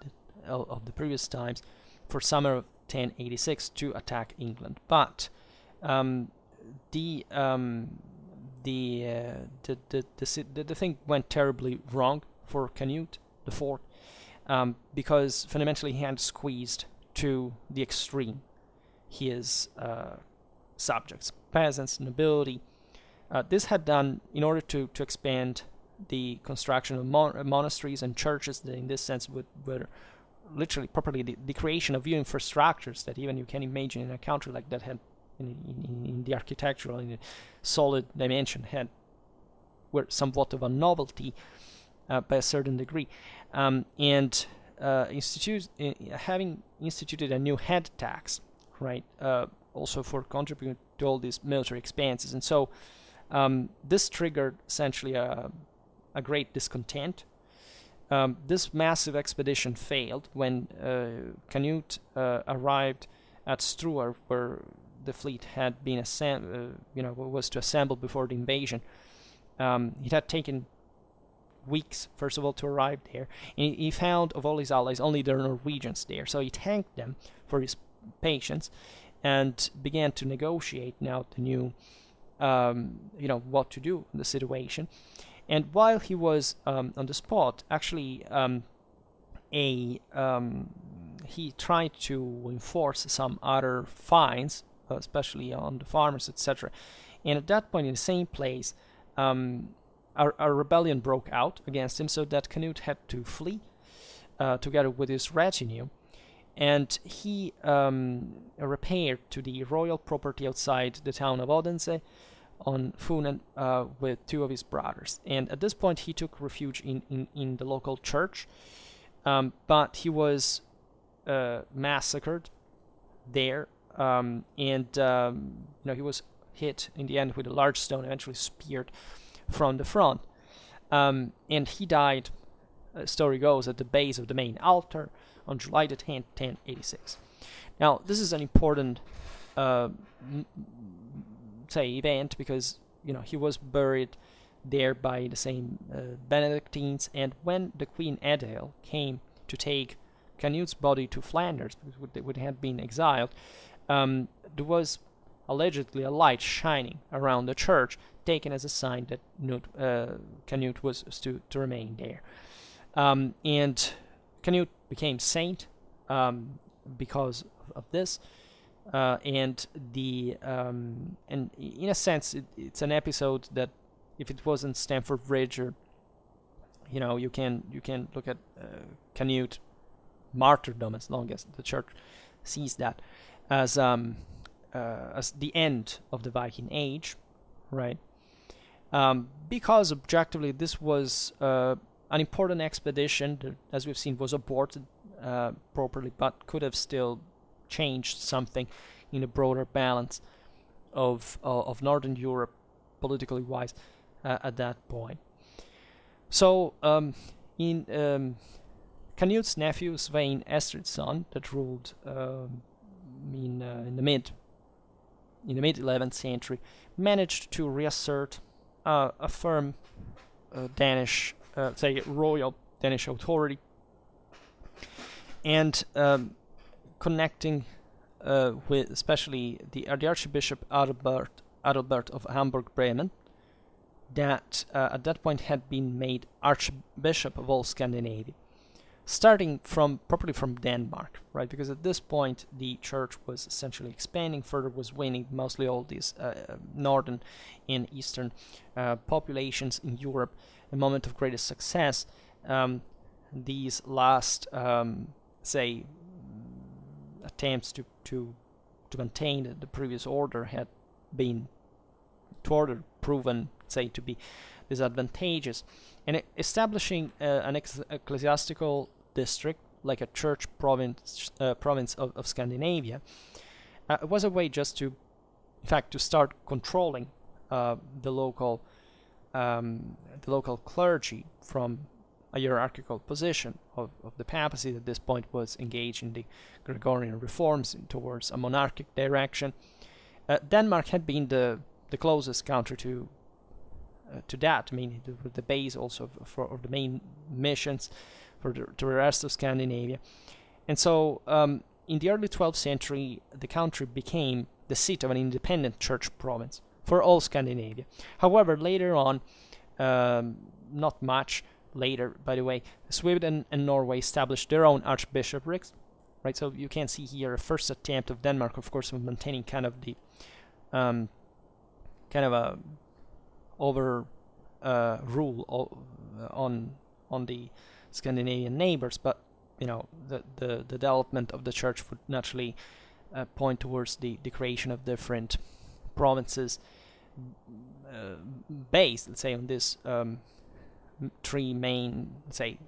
of the previous times, for summer of 1086 to attack England. But the thing went terribly wrong for Canute IV, because fundamentally he had squeezed to the extreme his subjects, peasants, nobility. This had done in order to expand the construction of monasteries and churches that in this sense were literally properly the creation of new infrastructures that even you can imagine in a country like that had in the architectural, in the solid dimension, were somewhat of a novelty by a certain degree, and having instituted a new head tax, right, also for contributing to all these military expenses. And so this triggered essentially a great discontent. This massive expedition failed when Canute arrived at Struer, where the fleet had been was to assemble before the invasion. It had taken weeks, first of all, to arrive there. And he found of all his allies only the Norwegians there, so he thanked them for his patience and began to negotiate now the new, what to do in the situation. And while he was on the spot, actually, he tried to enforce some other fines, especially on the farmers, etc. And at that point, in the same place, a rebellion broke out against him, so that Canute had to flee together with his retinue. And he repaired to the royal property outside the town of Odense on Funen with two of his brothers. And at this point, he took refuge in the local church, but he was massacred there, and he was hit in the end with a large stone, eventually speared from the front, and he died, story goes, at the base of the main altar on July the 10th, 1086. Now, this is an important event, because he was buried there by the same Benedictines, and when the Queen Edale came to take Canute's body to Flanders, because they would have been exiled, there was allegedly a light shining around the church, taken as a sign that Canute was to remain there. And Canute became saint because of this. And in a sense, it's an episode that, if it wasn't Stamford Bridge, or you can look at Canute martyrdom, as long as the church sees that as the end of the Viking Age, right? Because objectively, this was an important expedition that, as we've seen, was aborted properly, but could have still changed something in the broader balance of Northern Europe, politically wise, at that point. So, in Canute's nephew Svein Estridsson, that ruled in the mid 11th century, managed to reassert a firm royal Danish authority, and connecting with especially the Archbishop Adalbert of Hamburg-Bremen, that at that point had been made Archbishop of all Scandinavia, starting properly from Denmark, right? Because at this point the church was essentially expanding further, was winning mostly all these northern and eastern populations in Europe. A moment of greatest success. These last, say, attempts to maintain the previous order had been proven, say, to be disadvantageous, and establishing an ecclesiastical district like a church province of Scandinavia was a way just to, in fact, to start controlling the local clergy from a hierarchical position of the papacy. At this point was engaged in the Gregorian reforms towards a monarchic direction. Denmark had been the closest country to that. I mean, the base also for the main missions for the rest of Scandinavia. And so in the early 12th century, the country became the seat of an independent church province for all Scandinavia. However, later on, not much later, by the way, Sweden and Norway established their own archbishoprics, right? So you can see here a first attempt of Denmark, of course, of maintaining kind of the a over rule on the Scandinavian neighbors, but you know, the development of the church would naturally point towards the creation of different provinces based, let's say, on this three main, say,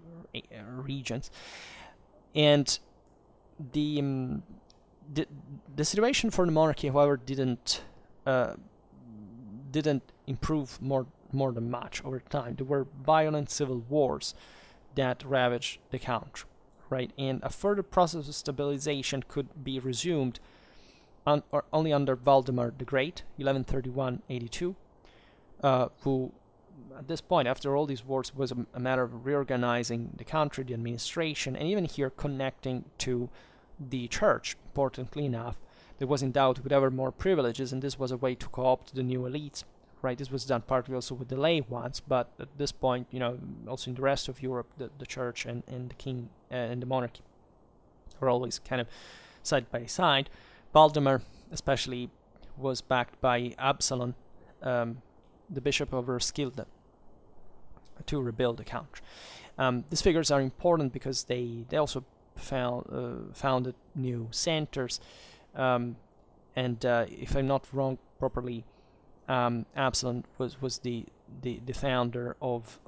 regions. And the situation for the monarchy, however, didn't improve more than much over time. There were violent civil wars that ravaged the country, right? And a further process of stabilization could be resumed only under Valdemar the Great, 1131-82, who at this point, after all these wars, was a matter of reorganizing the country, the administration, and even here connecting to the church. Importantly enough, there was endowed with ever more privileges, and this was a way to co-opt the new elites, right? This was done partly also with the lay ones, but at this point, you know, also in the rest of Europe, the church and the king and the monarchy were always kind of side by side. Valdemar especially was backed by Absalon, the bishop of Roskilde, to rebuild the country. These figures are important because they also founded new centers, and if I'm not wrong properly, Absalon was the founder of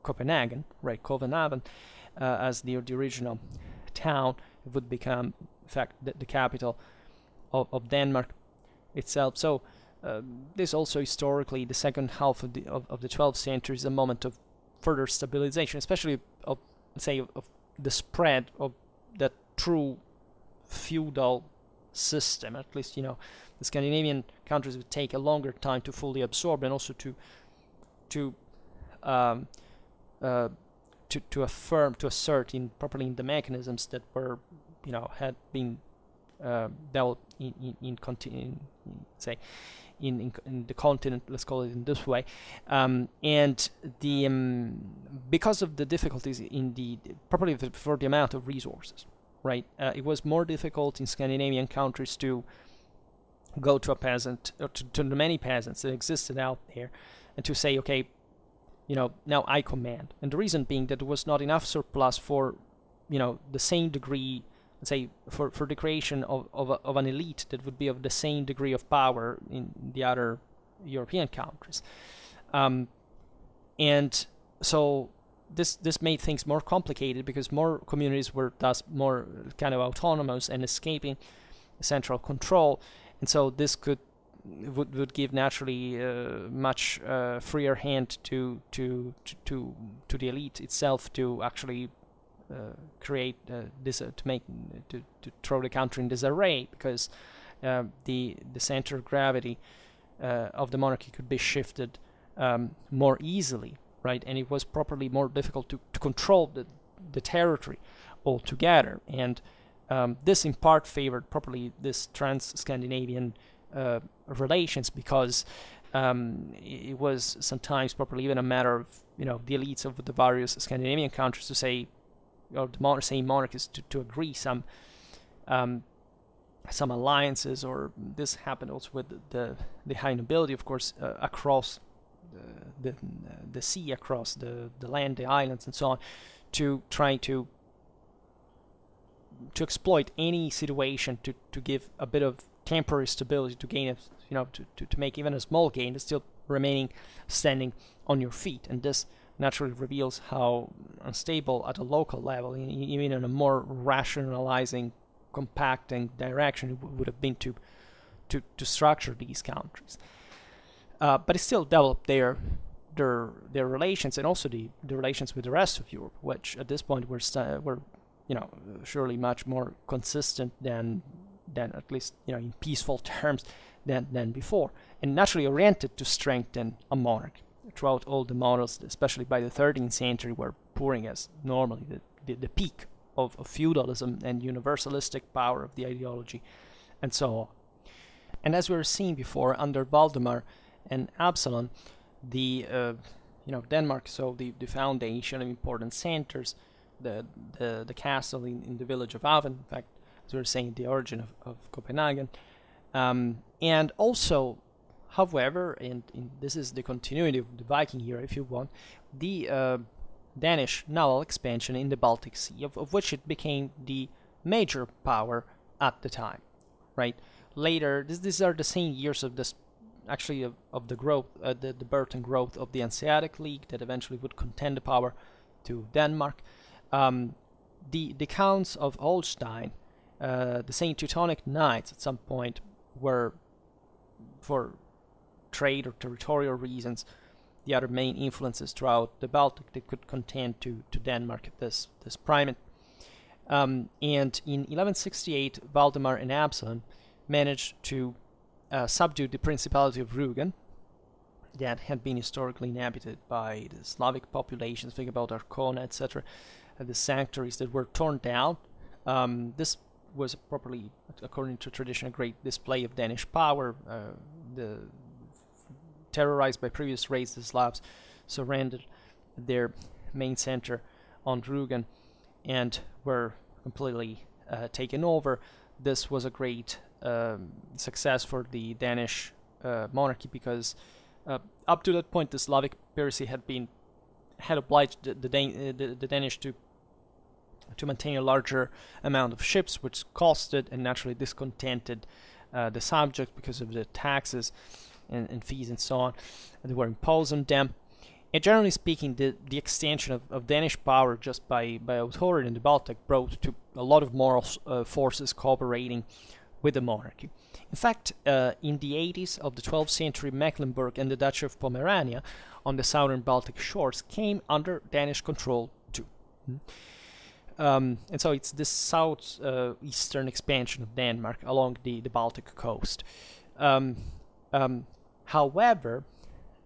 Copenhagen, right? Copenhagen, as the original town. It would become, in fact, the capital of Denmark itself. So this also historically, the second half of the 12th century is a moment of further stabilization, especially of the spread of that true feudal system. At least, you know, the Scandinavian countries would take a longer time to fully absorb, and also to assert properly in the mechanisms that were, you know, had been developed in the continent, let's call it in this way, and the because of the difficulties properly for the amount of resources, right? It was more difficult in Scandinavian countries to go to a peasant, or to the many peasants that existed out there, and to say, okay, you know, now I command. And the reason being that there was not enough surplus for, you know, the same degree, let's say, for the creation of an elite that would be of the same degree of power in the other European countries. And so this made things more complicated, because more communities were thus more kind of autonomous and escaping central control. And so this would give naturally much freer hand to the elite itself to actually create to throw the country in disarray, because the center of gravity of the monarchy could be shifted more easily, right? And it was properly more difficult to control the territory altogether. And this in part favored properly this trans-Scandinavian relations, because it was sometimes probably even a matter of, you know, the elites of the various Scandinavian countries to say, or the same monarchies to agree some alliances, or this happened also with the high nobility, of course, across the sea, across the land, the islands, and so on, to try to exploit any situation to give a bit of temporary stability, to gain, to make even a small gain, but still remaining standing on your feet. And this naturally reveals how unstable at a local level, even in a more rationalizing, compacting direction, it would have been to structure these countries. But it still developed their relations, and also the relations with the rest of Europe, which at this point were surely much more consistent than at least, in peaceful terms than before, and naturally oriented to strengthen a monarch. Throughout all the models, especially by the 13th century, were pouring as normally the peak of feudalism and universalistic power of the ideology, and so on. And as we were seeing before, under Valdemar and Absalon, the Denmark, so the foundation of important centers, the castle in the village of Aven, in fact, as we were saying, the origin of Copenhagen, and also, however, and this is the continuity of the Viking era, if you want, the Danish naval expansion in the Baltic Sea, of which it became the major power at the time, right? Later, these are the same years of this, actually, of the growth, the birth and growth of the Hanseatic League that eventually would contend the power to Denmark. The Counts of Holstein, the Saint Teutonic Knights, at some point were, for trade or territorial reasons, the other main influences throughout the Baltic that could contend to Denmark at this primate. And in 1168, Valdemar and Absalon managed to subdue the Principality of Rügen, that had been historically inhabited by the Slavic populations. Think about Arkona, etc., the sanctuaries that were torn down. This was properly, according to tradition, a great display of Danish power. The terrorized by previous raids, the Slavs surrendered their main center on Rügen and were completely taken over. This was a great success for the Danish monarchy, because up to that point the Slavic piracy had obliged the Danish to maintain a larger amount of ships, which costed and naturally discontented the subjects because of the taxes and fees and so on that were imposed on them. And generally speaking, the extension of Danish power just by authority in the Baltic brought to a lot of moral forces cooperating with the monarchy. In fact, in the 80s of the 12th century, Mecklenburg and the Duchy of Pomerania on the southern Baltic shores came under Danish control too. And so it's this southeastern expansion of Denmark along the Baltic coast. However,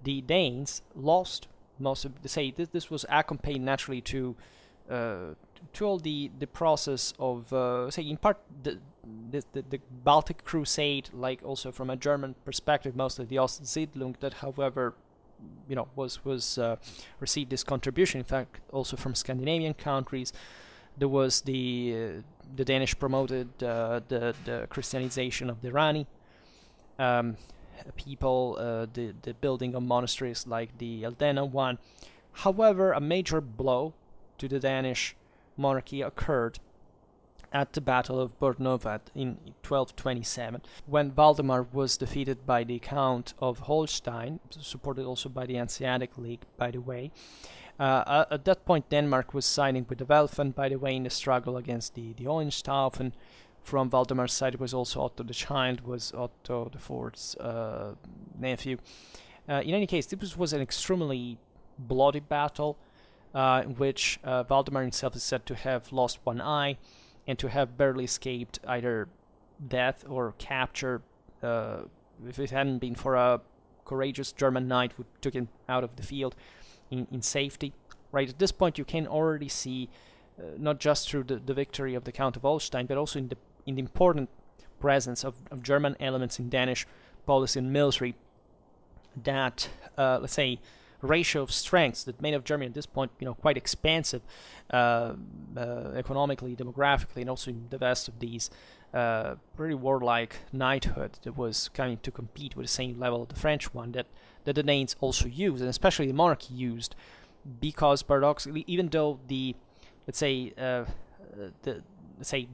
the Danes lost most of this was accompanied naturally to all the process of in part the Baltic Crusade, like also from a German perspective, mostly the Ostsiedlung, that however was received this contribution, in fact also from Scandinavian countries. There was the Danish promoted the Christianization of the Rani people, the building of monasteries like the Eldena one. However, a major blow to the Danish monarchy occurred at the Battle of Bornovat in 1227, when Valdemar was defeated by the Count of Holstein, supported also by the Hanseatic League, by the way. At that point, Denmark was siding with the Welfen, by the way, in the struggle against the Hohenstaufen. From Valdemar's side, it was also Otto the Child, was Otto IV's nephew. In any case, this was an extremely bloody battle, in which Valdemar himself is said to have lost one eye, and to have barely escaped either death or capture, if it hadn't been for a courageous German knight who took him out of the field in safety. Right at this point, you can already see not just through the victory of the Count of Holstein, but also in the important presence of German elements in Danish policy and military, that, let's say, ratio of strengths that made of Germany at this point, quite expansive economically, demographically, and also in the vast of these pretty warlike knighthood that was coming to compete with the same level of the French one that the Danes also used, and especially the monarchy used, because paradoxically, even though let's say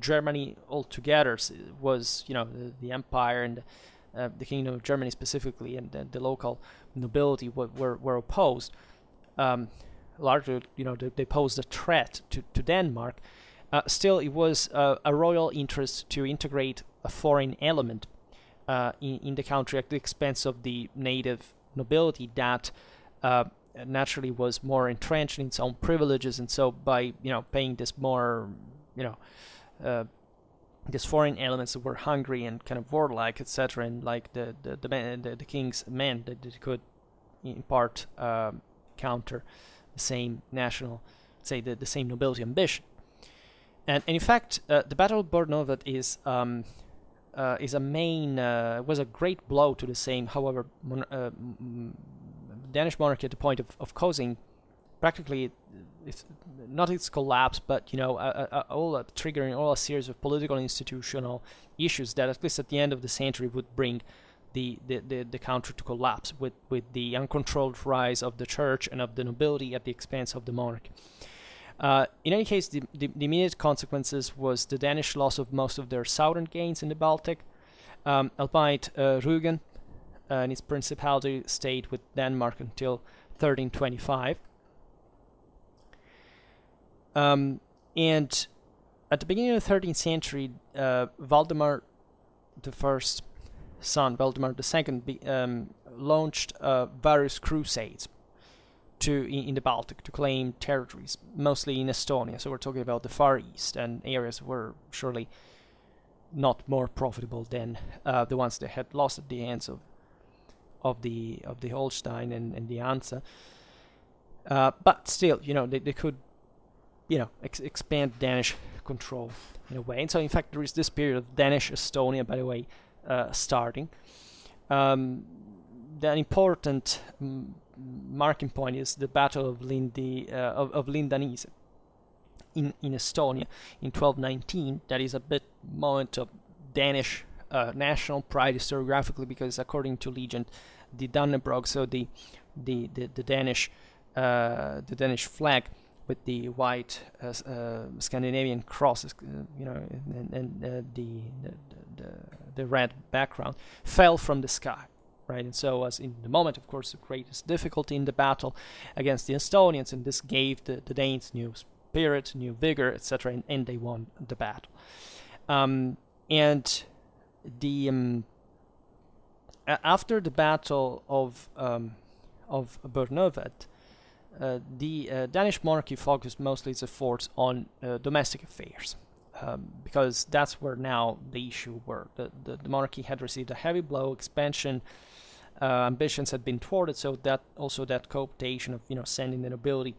Germany altogether was, the empire and the Kingdom of Germany specifically, and the local nobility were opposed, largely, they posed a threat to Denmark. Still, it was a royal interest to integrate a foreign element in the country at the expense of the native nobility that naturally was more entrenched in its own privileges, and so by paying this more these foreign elements that were hungry and kind of warlike, etc., and like the king's men, that they could in part counter the same national, say the same nobility ambition. And in fact, the Battle of Bornhøved is a main was a great blow to the same. However, Danish monarchy at the point of causing practically, not its collapse, but triggering all a series of political and institutional issues that, at least at the end of the century, would bring the country to collapse with the uncontrolled rise of the church and of the nobility at the expense of the monarch. In any case, the immediate consequences was the Danish loss of most of their southern gains in the Baltic, albeit Rügen and its principality stayed with Denmark until 1325. And at the beginning of the 13th century, Valdemar I's son, Valdemar II, launched various crusades in the Baltic to claim territories, mostly in Estonia. So we're talking about the Far East, and areas were surely not more profitable than the ones they had lost at the hands of the Holstein and the Hansa. But still, they could expand Danish control in a way. And so, in fact, there is this period of Danish Estonia, by the way, starting. The important marking point is the Battle of Lindanise in Estonia in 1219. That is a bit moment of Danish national pride historiographically, because according to legend, the Danelaw, so the Danish flag with the white Scandinavian crosses, and the red background, fell from the sky, right? And so, was in the moment, of course, the greatest difficulty in the battle against the Estonians, and this gave the Danes new spirit, new vigor, etc., and they won the battle. And after the Battle of Bornhøved, the Danish monarchy focused mostly its efforts on domestic affairs, because that's where now the issue were. The monarchy had received a heavy blow, expansion ambitions had been thwarted, so that also that cooptation of sending the nobility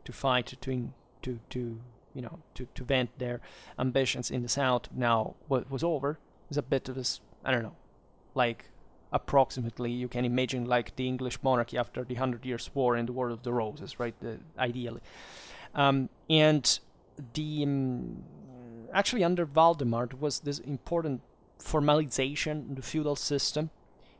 to fight to vent their ambitions in the south now was over. It was a bit of this, I don't know, like approximately you can imagine like the English monarchy after the 100 Years' War in the War of the Roses, right? Ideally, and the actually under Valdemar was this important formalization of the feudal system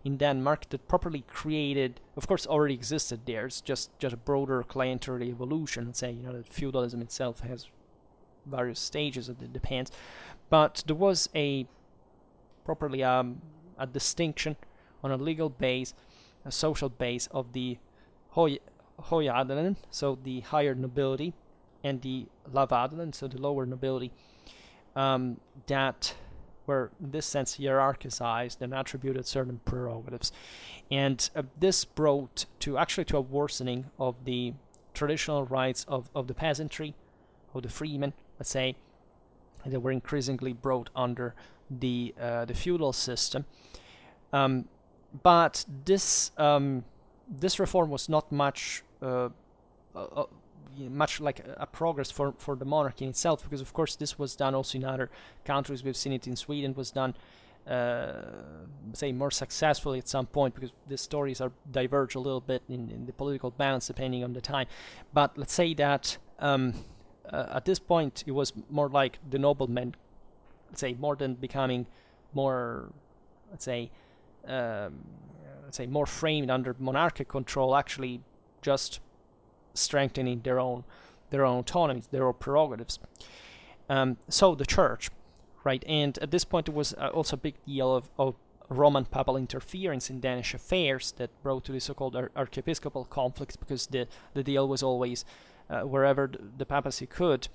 in Denmark that properly created, of course, already existed there. It's just a broader clientelar evolution. Let's say that feudalism itself has various stages, it depends, but there was a properly a distinction on a legal base, a social base of the højadelen, so the higher nobility, and the lavadelen, so the lower nobility, that were in this sense hierarchized and attributed certain prerogatives. And this brought to a worsening of the traditional rights of the peasantry, of the freemen, let's say, that were increasingly brought under the feudal system. But this reform was not much much like a progress for the monarchy in itself, because of course this was done also in other countries. We've seen it in Sweden, was done say more successfully at some point, because the stories are diverge a little bit in the political balance depending on the time. But let's say that at this point it was more like the noblemen, let's say, more than becoming more, let's say more framed under monarchic control, actually just strengthening their own autonomy, their own prerogatives. So the church, right? And at this point, it was also a big deal of Roman papal interference in Danish affairs that brought to the so-called archiepiscopal conflicts, because the deal was always wherever the papacy could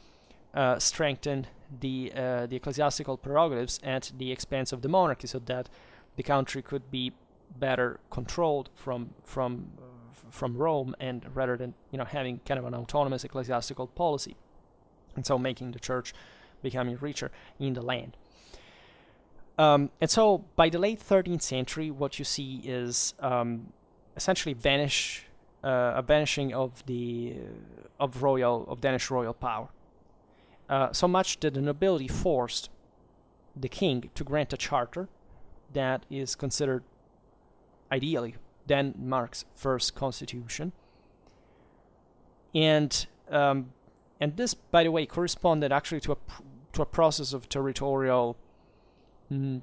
strengthen the ecclesiastical prerogatives at the expense of the monarchy, so that the country could be better controlled from Rome, and rather than having kind of an autonomous ecclesiastical policy, and so making the church becoming richer in the land. And so by the late 13th century, what you see is essentially a vanishing of Danish royal power. So much that the nobility forced the king to grant a charter that is considered ideally Denmark's first constitution, and this, by the way, corresponded actually to a process of territorial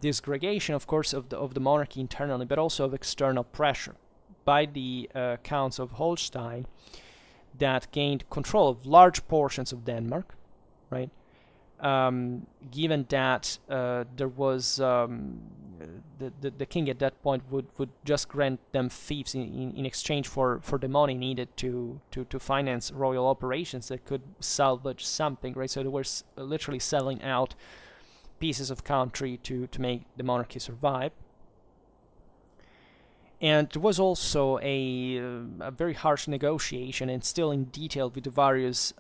disgregation, of course, of the monarchy internally, but also of external pressure by the counts of Holstein, that gained control of large portions of Denmark, right? Given that there was the king at that point would just grant them fiefs in exchange for the money needed to finance royal operations that could salvage something, right? So they were literally selling out pieces of country to make the monarchy survive. And there was also a very harsh negotiation, and still in detail, with the various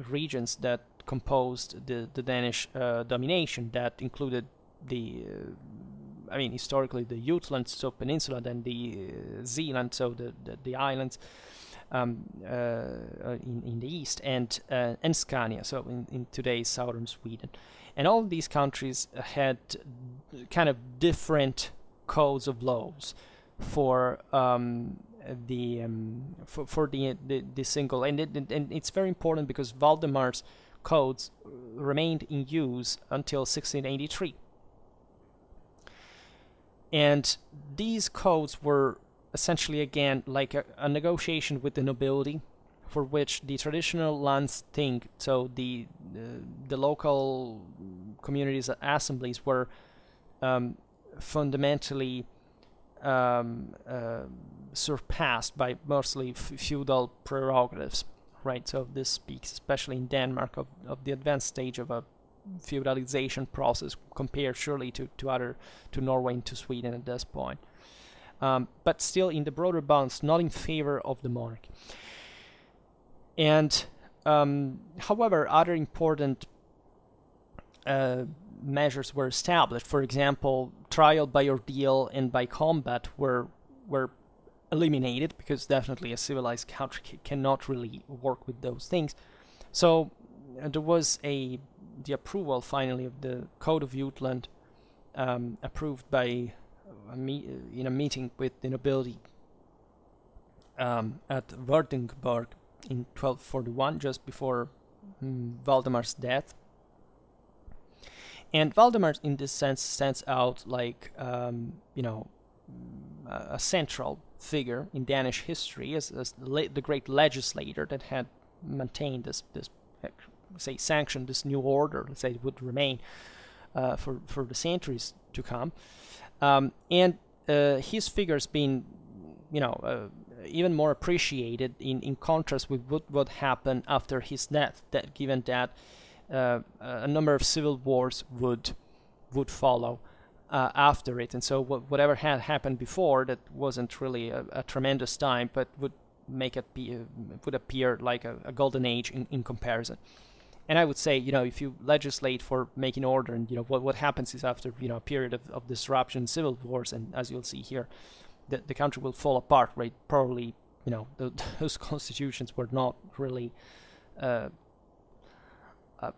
regions that composed the Danish domination, that included historically the Jutland, so peninsula, then the Zealand, so the islands in the east, and Scania, so in today's southern Sweden. And all of these countries had kind of different codes of laws for the single, and it's very important because Valdemar's codes remained in use until 1683. And these codes were essentially, again, like a negotiation with the nobility, for which the traditional landsting, so the local communities' assemblies, were fundamentally surpassed by mostly feudal prerogatives, right? So this speaks, especially in Denmark, of the advanced stage of a feudalization process compared surely to Norway and to Sweden at this point, but still in the broader balance, not in favor of the monarchy. And however, other important measures were established. For example, trial by ordeal and by combat were eliminated, because definitely a civilized country cannot really work with those things. So there was the approval finally of the Code of Jutland, approved by in a meeting with the nobility at Württemberg in 1241, just before Valdemar's death. And Valdemar, in this sense, stands out like a central figure in Danish history as the great legislator that had maintained this say, sanctioned this new order. Let's say it would remain for the centuries to come, and his figure's been, even more appreciated in contrast with what would happen after his death. That given that a number of civil wars would follow after it, and so whatever had happened before, that wasn't really a tremendous time, but would make it would appear like a golden age in comparison. And I would say, if you legislate for making order, and what happens is after a period of disruption, civil wars, and as you'll see here, the country will fall apart, right? Probably those constitutions were not really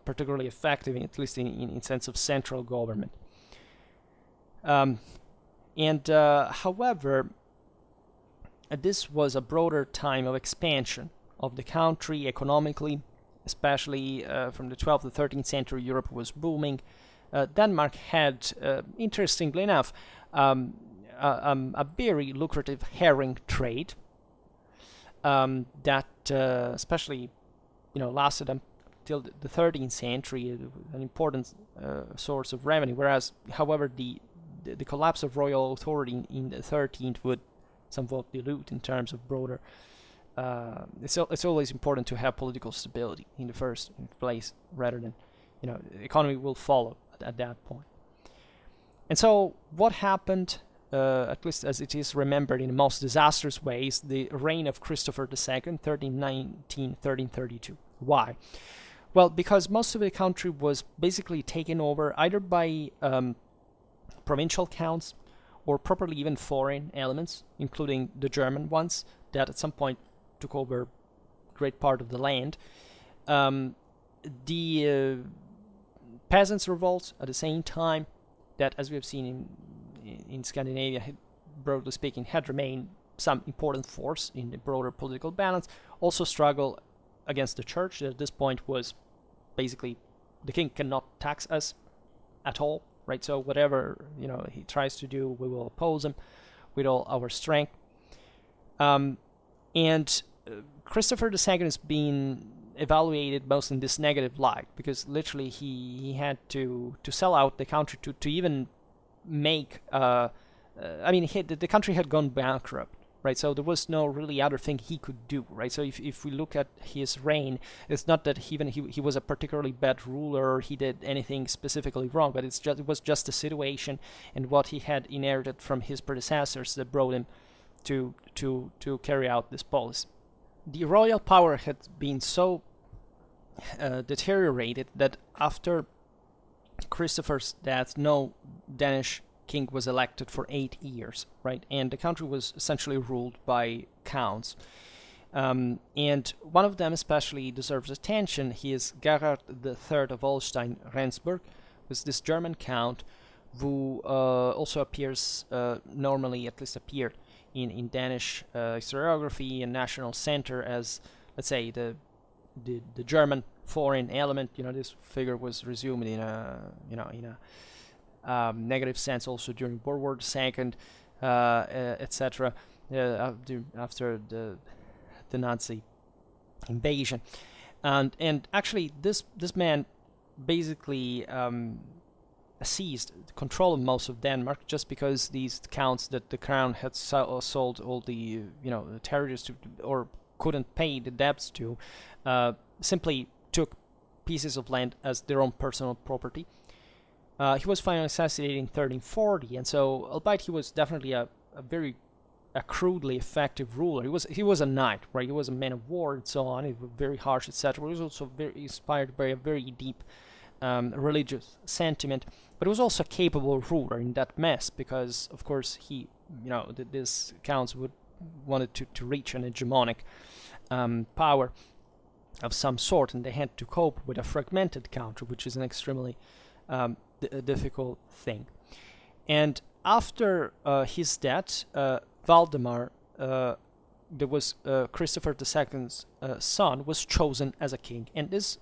particularly effective, at least in sense of central government. However, this was a broader time of expansion of the country economically, especially from the 12th to 13th century. Europe was booming. Denmark had, interestingly enough, a very lucrative herring trade that especially lasted until the 13th century, an important source of revenue. Whereas, however, the collapse of royal authority in the 13th would somewhat dilute in terms of broader. It's always important to have political stability in the first place, rather than the economy will follow at that point. And so what happened, at least as it is remembered in the most disastrous ways, the reign of Christopher II, 1319-1332. Why? Well, because most of the country was basically taken over either by provincial counts or probably even foreign elements, including the German ones that at some point took over a great part of the land. The peasants' revolts at the same time, that, as we have seen in Scandinavia, broadly speaking, had remained some important force in the broader political balance, also struggle against the church, that at this point was basically the king cannot tax us at all, right? So whatever he tries to do, we will oppose him with all our strength. And Christopher II is being evaluated most in this negative light, because literally he had to sell out the country to even make the country had gone bankrupt, right? So there was no really other thing he could do, right? So if we look at his reign, it's not that he was a particularly bad ruler or he did anything specifically wrong, but it was just the situation and what he had inherited from his predecessors that brought him to carry out this policy. The royal power had been so deteriorated that after Christopher's death, no Danish king was elected for 8 years, right? And the country was essentially ruled by counts. And one of them especially deserves attention. He is Gerhard III of Holstein-Rendsburg, was this German count who also appears, normally at least appeared, in Danish historiography and national center as, let's say, the German foreign element. This figure was resumed in a negative sense also during World War II, etc. After the Nazi invasion, and actually this man basically seized control of most of Denmark, just because these counts that the crown had sold all the the territories to, or couldn't pay the debts to, simply took pieces of land as their own personal property. He was finally assassinated in 1340, and so, albeit he was definitely a very crudely effective ruler, he was a knight, right? He was a man of war and so on. He was very harsh, etc. He was also very inspired by a very deep religious sentiment, but he was also a capable ruler in that mess, because of course he, this counts wanted to reach an hegemonic power of some sort, and they had to cope with a fragmented country, which is an extremely difficult thing. And after his death, Valdemar, there was Christopher II's son, was chosen as a king, and this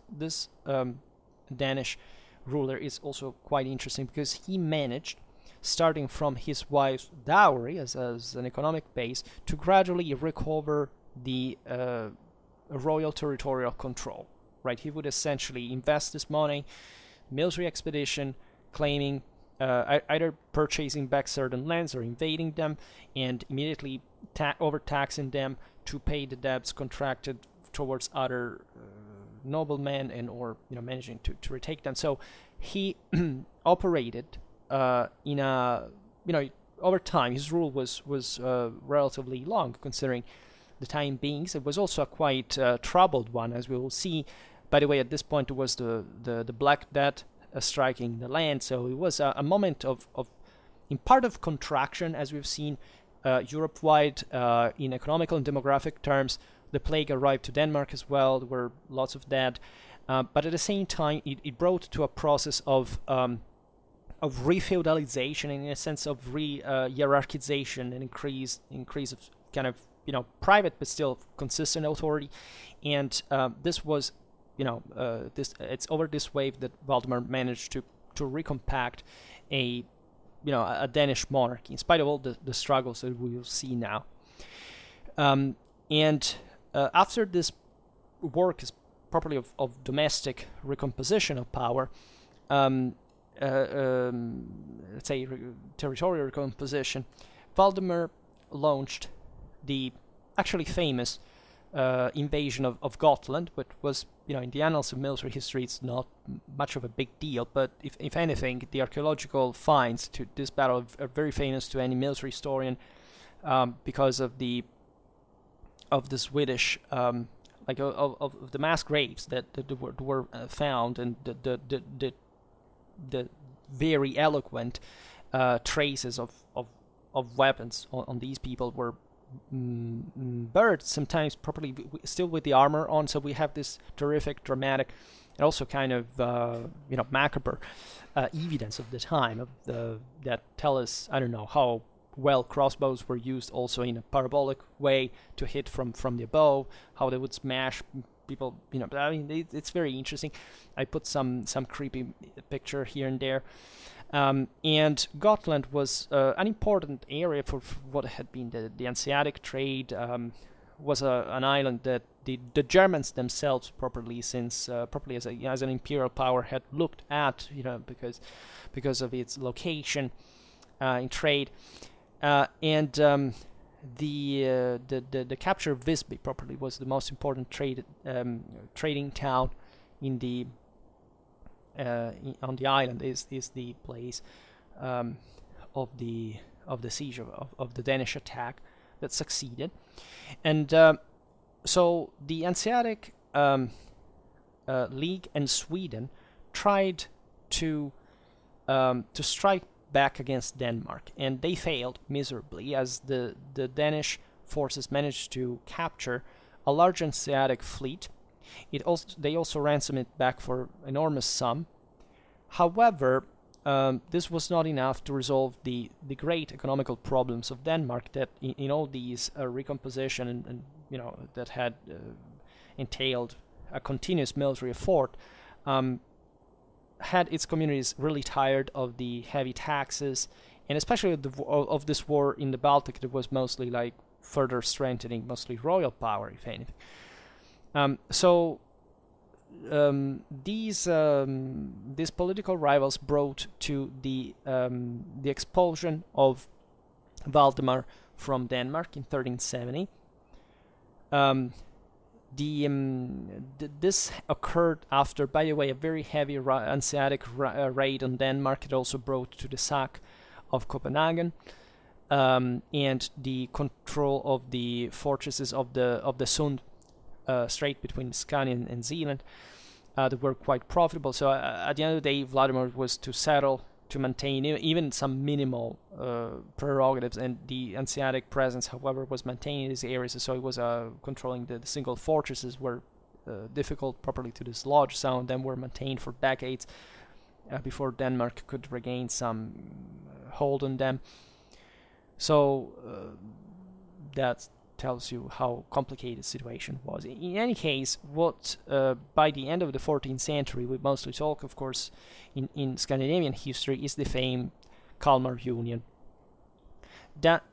Danish ruler is also quite interesting, because he managed, starting from his wife's dowry as an economic base, to gradually recover the royal territorial control, right? He would essentially invest this money, military expedition, claiming either purchasing back certain lands or invading them, and immediately overtaxing them to pay the debts contracted towards other noblemen, and or managing to retake them. So he operated in a over time. His rule was relatively long, considering the time being. It was also a quite troubled one, as we will see. By the way, at this point it was the Black Death striking the land, so it was a moment of in part of contraction, as we've seen, Europe-wide in economical and demographic terms. The plague arrived to Denmark as well. There were lots of dead, but at the same time, it brought to a process of re-feudalization, in a sense of hierarchization and increase of kind of private but still consistent authority, and this was it's over this wave that Valdemar managed to recompact a Danish monarchy in spite of all the struggles that we will see now. And after this work is properly of domestic recomposition of power, let's say territorial recomposition, Valdemar launched the actually famous invasion of Gotland, which was, in the annals of military history, it's not much of a big deal, but if anything, the archaeological finds to this battle are very famous to any military historian, because of the Swedish, of the mass graves that were found, and the very eloquent traces of weapons on these people were buried, sometimes properly still with the armor on. So we have this terrific, dramatic, and also kind of macabre evidence of the time that tell us, I don't know, how well crossbows were used also in a parabolic way to hit from the above, how they would smash people. I mean, it's very interesting. I put some creepy picture here and there. And Gotland was an important area for what had been the Hanseatic trade. Was an island that the Germans themselves properly as an imperial power had looked at, because of its location in trade, and the capture of Visby properly was the most important trading town in the on the island. Is the place of the siege of the Danish attack that succeeded, and so the Hanseatic League and Sweden tried to strike back against Denmark, and they failed miserably, as the Danish forces managed to capture a large Hanseatic fleet. They also ransomed it back for enormous sum. However, this was not enough to resolve the great economical problems of Denmark that in all these recomposition and that had entailed a continuous military effort, had its communities really tired of the heavy taxes, and especially of this war in the Baltic that was mostly like further strengthening mostly royal power, if anything. These political rivals brought to the expulsion of Valdemar from Denmark in 1370. This occurred after, by the way, a very heavy Hanseatic raid on Denmark. It also brought to the sack of Copenhagen, and the control of the fortresses of the Sund Strait between Scania and Zealand that were quite profitable. So at the end of the day, Vladimir was to settle, to maintain even some minimal prerogatives, and the Hanseatic presence, however, was maintained in these areas. So it was controlling the single fortresses were difficult properly to dislodge. Some of them were maintained for decades before Denmark could regain some hold on them. So that tells you how complicated the situation was. In any case, what by the end of the 14th century we mostly talk, of course, in Scandinavian history, is the famed Kalmar Union. That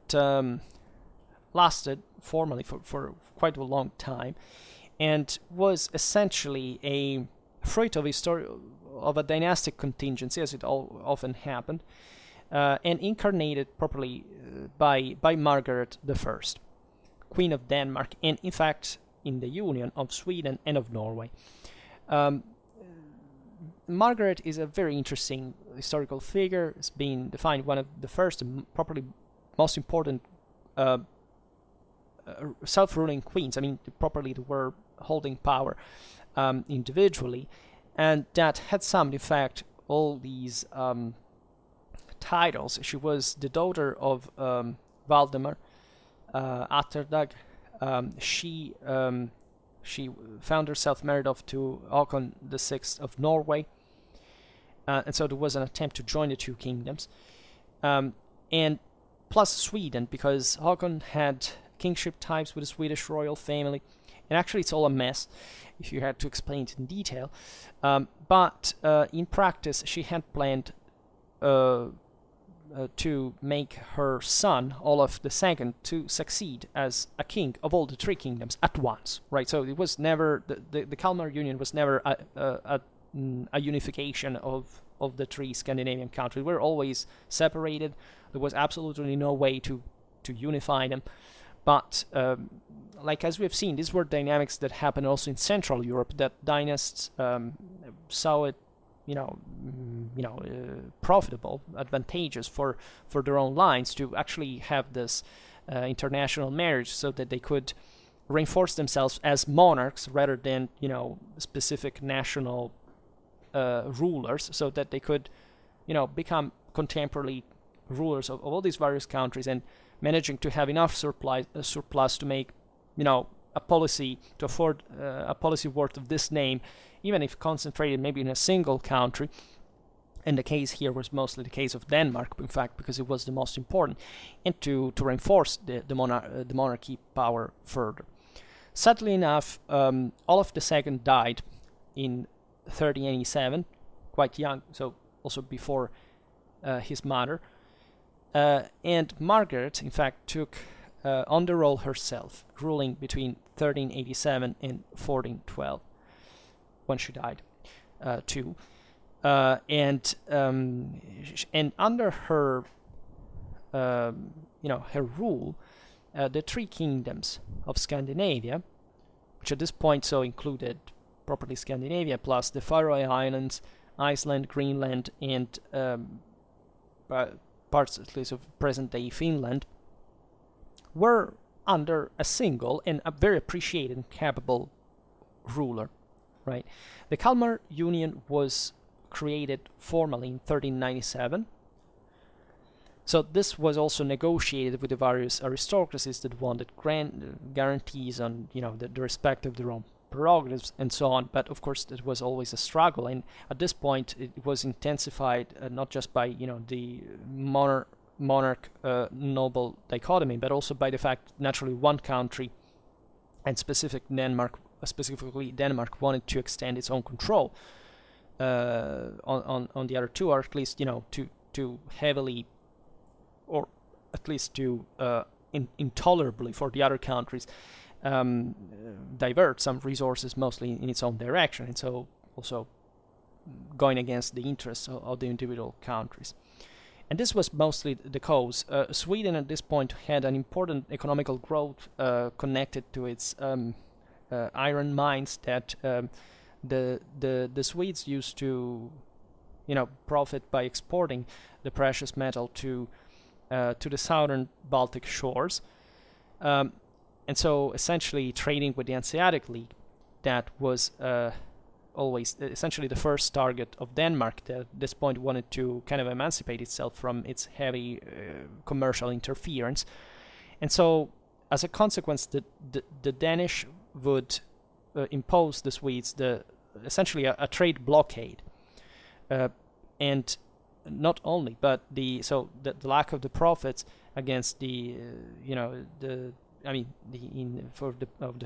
lasted formally for quite a long time, and was essentially a fruit of a dynastic contingency, as it often happened, and incarnated properly by Margaret I, Queen of Denmark, and in fact in the Union of Sweden and of Norway. Margaret is a very interesting historical figure. It's been defined one of the first and probably most important self-ruling queens. I mean, properly they were holding power individually, and that had summed in fact all these titles. She was the daughter of Valdemar Atterdag. She found herself married off to Håkon VI of Norway, and so there was an attempt to join the two kingdoms, and plus Sweden, because Håkon had kingship ties with the Swedish royal family, and actually it's all a mess if you had to explain it in detail, but in practice she had planned to make her son, Olaf II, to succeed as a king of all the three kingdoms at once, right? So it was never, the Kalmar Union was never a unification of the three Scandinavian countries. We were always separated. There was absolutely no way to unify them. But like as we have seen, these were dynamics that happened also in Central Europe, that dynasts saw it profitable, advantageous for their own lines to actually have this international marriage, so that they could reinforce themselves as monarchs rather than specific national rulers, so that they could become contemporary rulers of all these various countries, and managing to have enough surplus to make a policy, to afford a policy worth of this name, even if concentrated maybe in a single country. And the case here was mostly the case of Denmark, in fact, because it was the most important, and to reinforce the monarchy power further. Sadly enough, Olaf II died in 1387, quite young, so also before his mother. And Margaret, in fact, took on the role herself, ruling between 1387 and 1412, when she died, too. And under her, her rule, the three kingdoms of Scandinavia, which at this point so included properly Scandinavia plus the Faroe Islands, Iceland, Greenland, and parts at least of present-day Finland, were under a single and a very appreciated and capable ruler, right? The Kalmar Union was created formally in 1397. So this was also negotiated with the various aristocracies that wanted guarantees on, the respect of their own prerogatives and so on. But of course, it was always a struggle, and at this point, it was intensified not just by the monarch noble dichotomy, but also by the fact naturally one country, and specifically Denmark, wanted to extend its own control on the other two, or at least to heavily, or at least to intolerably for the other countries, divert some resources mostly in its own direction, and so also going against the interests of the individual countries. And this was mostly the cause. Sweden at this point had an important economical growth connected to its iron mines that the Swedes used to profit by exporting the precious metal to the southern Baltic shores. And so essentially trading with the Hanseatic League, that was always essentially the first target of Denmark, that at this point wanted to kind of emancipate itself from its heavy commercial interference. And so as a consequence, the Danish would impose the Swedes essentially a trade blockade. And not only, but the lack of the profits against the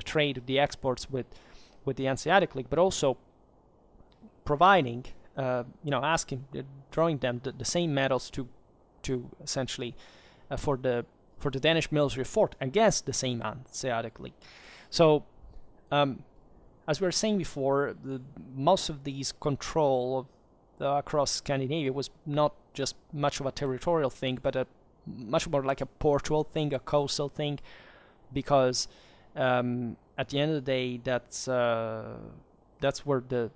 trade of the exports with the Hanseatic League, but also providing, drawing them the same metals to essentially for the Danish military effort against the same Hanseatic League. So, as we were saying before, most of these control across Scandinavia was not just much of a territorial thing, but much more like a portual thing, a coastal thing, because at the end of the day, that's where the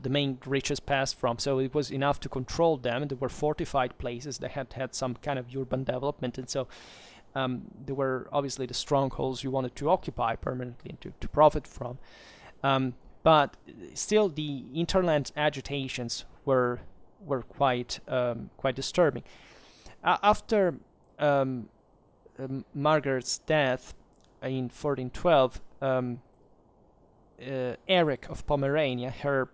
main riches passed from. So it was enough to control them. There were fortified places that had some kind of urban development, and so there were obviously the strongholds you wanted to occupy permanently and to profit from. But still, the interland agitations were quite disturbing. After Margaret's death in 1412, Eric of Pomerania, her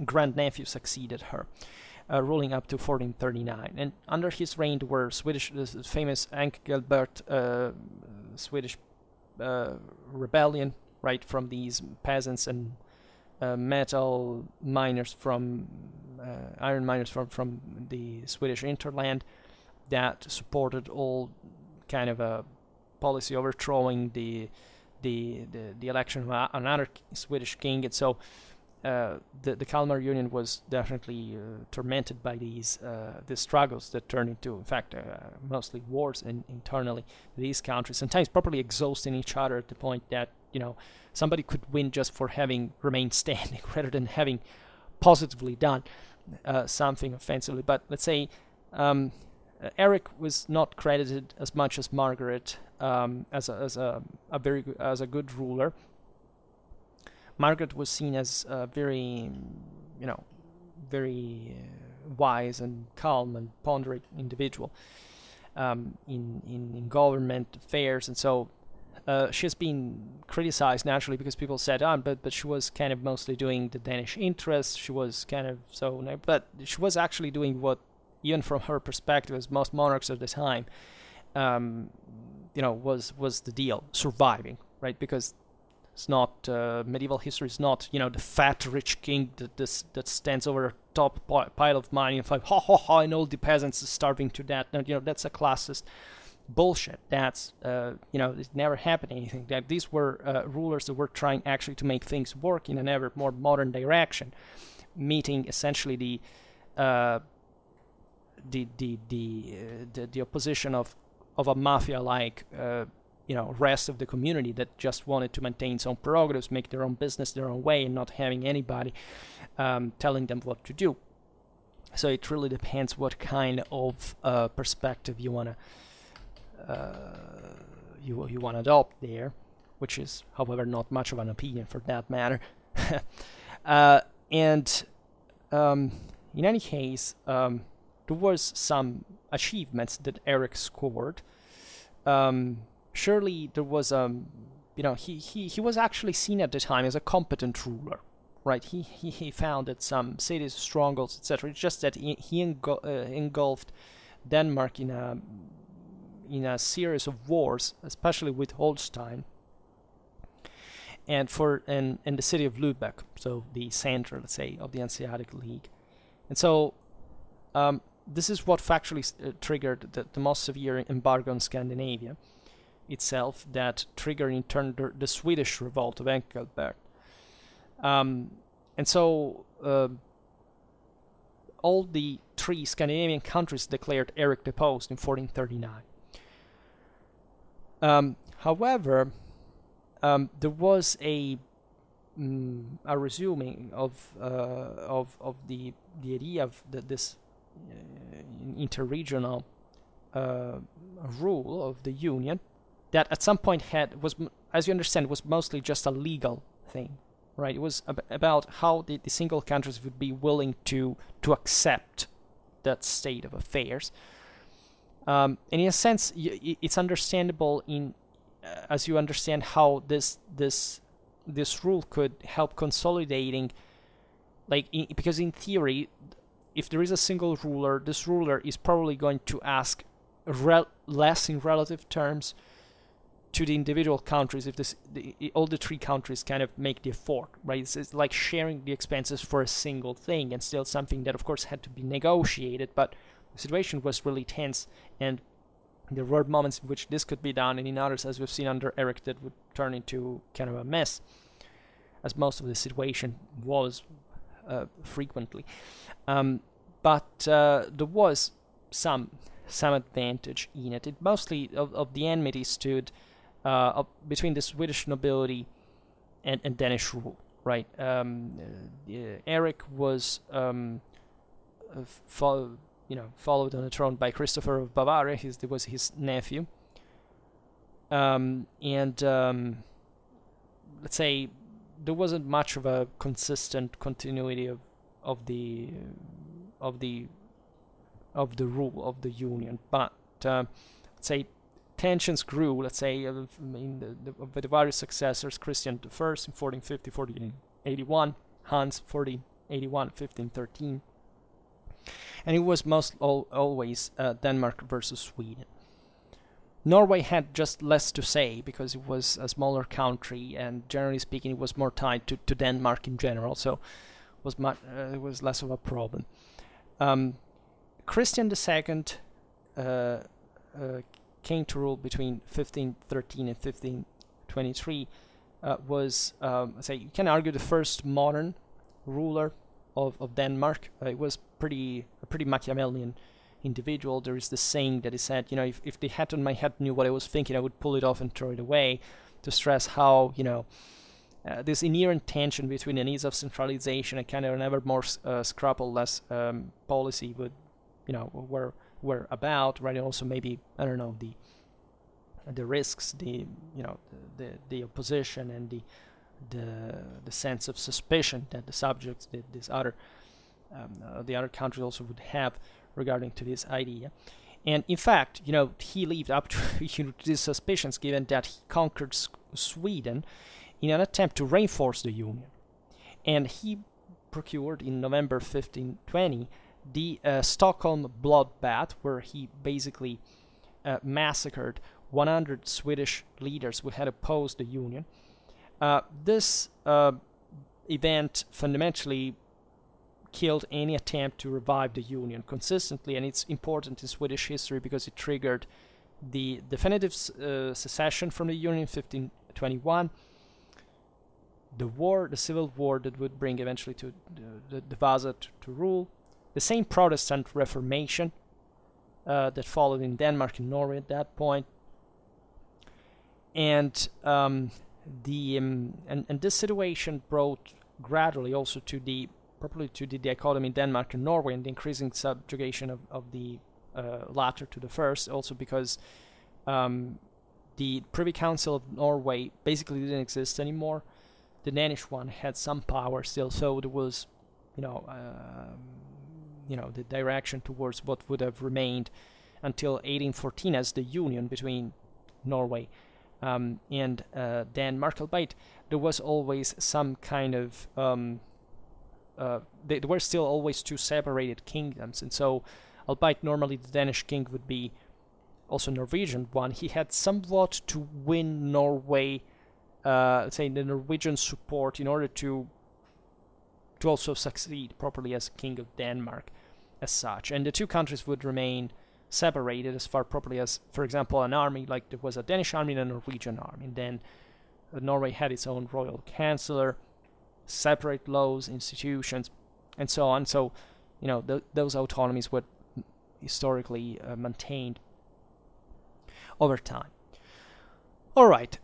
grandnephew, succeeded her, ruling up to 1439. And under his reign were the famous Engelbert Swedish rebellion, right, from these peasants and metal miners from iron miners from the Swedish hinterland that supported all kind of a policy overthrowing the election of another Swedish king. And so the Kalmar Union was definitely tormented by these struggles that turned into, in fact, mostly wars internally to these countries, sometimes properly exhausting each other at the point that, you know, somebody could win just for having remained standing rather than having positively done something offensively. But let's say Eric was not credited as much as Margaret as a good ruler. Margaret was seen as a very, you know, very wise and calm and ponderate individual in government affairs, and so she has been criticized naturally because people said, but she was kind of mostly doing the Danish interests. She was kind of but she was actually doing what, even from her perspective, as most monarchs at the time, you know, was the deal, surviving, right? Because it's not medieval history is not, you know, the fat rich king that stands over a top pile of money and like, ha ha ha, and all the peasants are starving to death. No, you know, that's a classist bullshit. That's you know, it never happened anything. That these were rulers that were trying actually to make things work in an ever more modern direction, meeting essentially the opposition of a mafia-like you know, rest of the community that just wanted to maintain its own prerogatives, make their own business their own way, and not having anybody telling them what to do. So it really depends what kind of perspective you wanna you wanna adopt there, which is, however, not much of an opinion for that matter. And in any case, there was some achievements that Eric scored. Surely there was you know, he was actually seen at the time as a competent ruler, right? He founded some cities, strongholds, etc. It's just that he engulfed Denmark in a series of wars, especially with Holstein and the city of Lubeck, so the center, let's say, of the Hanseatic League. And so this is what factually triggered the most severe embargo on Scandinavia itself, that triggered in turn the Swedish revolt of Engelbert. And so all the three Scandinavian countries declared Eric deposed in 1439. However, there was a resuming of the idea of this interregional rule of the Union, that at some point was, as you understand, was mostly just a legal thing, right? It was about how the single countries would be willing to accept that state of affairs. And in a sense, it's understandable as you understand how this rule could help consolidating, because in theory, if there is a single ruler, this ruler is probably going to ask less in relative terms to the individual countries if all the three countries kind of make the effort, right? It's like sharing the expenses for a single thing, and still something that of course had to be negotiated, but the situation was really tense, and there were moments in which this could be done, and in others, as we've seen under Eric, that would turn into kind of a mess, as most of the situation was frequently. But there was some advantage in it. It mostly of the enmity stood between the Swedish nobility and Danish rule, right? Eric was followed on the throne by Christopher of Bavaria. He was his nephew, and let's say there wasn't much of a consistent continuity of the rule of the Union, but let's say tensions grew, let's say, with the various successors, Christian I in 1450, 1481, Hans 1481, 1513, and it was always Denmark versus Sweden. Norway had just less to say because it was a smaller country, and generally speaking, it was more tied to Denmark in general, so it was less of a problem. Christian II came to rule between 1513 and 1523. Was you can argue the first modern ruler of Denmark. It was a pretty Machiavellian individual. There is this saying that he said, if the hat on my head knew what I was thinking, I would pull it off and throw it away, to stress how, this inherent tension between the needs of centralization and kind of an ever more scrupulous policy would, were about, right? And also maybe, I don't know, the risks, the opposition, and the sense of suspicion that the subjects, the other countries also would have regarding to this idea. And in fact, he lived up to these suspicions, given that he conquered Sweden in an attempt to reinforce the Union. And he procured in November 1520 the Stockholm bloodbath, where he basically massacred 100 Swedish leaders who had opposed the Union. This event fundamentally killed any attempt to revive the Union consistently, and it's important in Swedish history because it triggered the definitive secession from the Union in 1521, the civil war that would bring eventually to the Vasa to rule, the same Protestant Reformation that followed in Denmark and Norway at that point, and this situation brought gradually also to the dichotomy in Denmark and Norway, and the increasing subjugation of the latter to the first, also because the Privy Council of Norway basically didn't exist anymore. The Danish one had some power still, so there was, the direction towards what would have remained until 1814 as the union between Norway and Denmark, albeit there was always some kind of there were still always two separated kingdoms, and so albeit normally the Danish king would be also Norwegian one, he had somewhat to win Norway, let's say, the Norwegian support in order to also succeed properly as king of Denmark as such. And the two countries would remain separated as far properly as, for example, an army, like there was a Danish army and a Norwegian army, and then Norway had its own royal chancellor, separate laws, institutions, and so on. So, those autonomies were historically maintained over time. All right.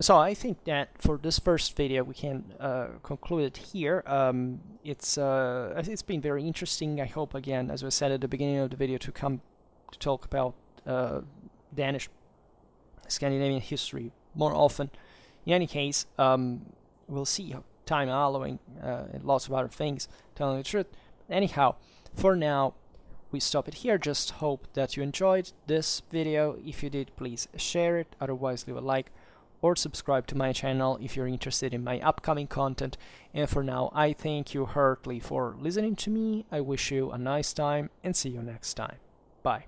So I think that for this first video we can conclude it here. It's been very interesting. I hope, again, as I said at the beginning of the video, to come to talk about Danish Scandinavian history more often. In any case, we'll see how time allowing, and lots of other things, telling the truth. Anyhow, for now, we stop it here. Just hope that you enjoyed this video. If you did, please share it. Otherwise, leave a like or subscribe to my channel if you're interested in my upcoming content. And for now, I thank you heartily for listening to me. I wish you a nice time and see you next time. Bye.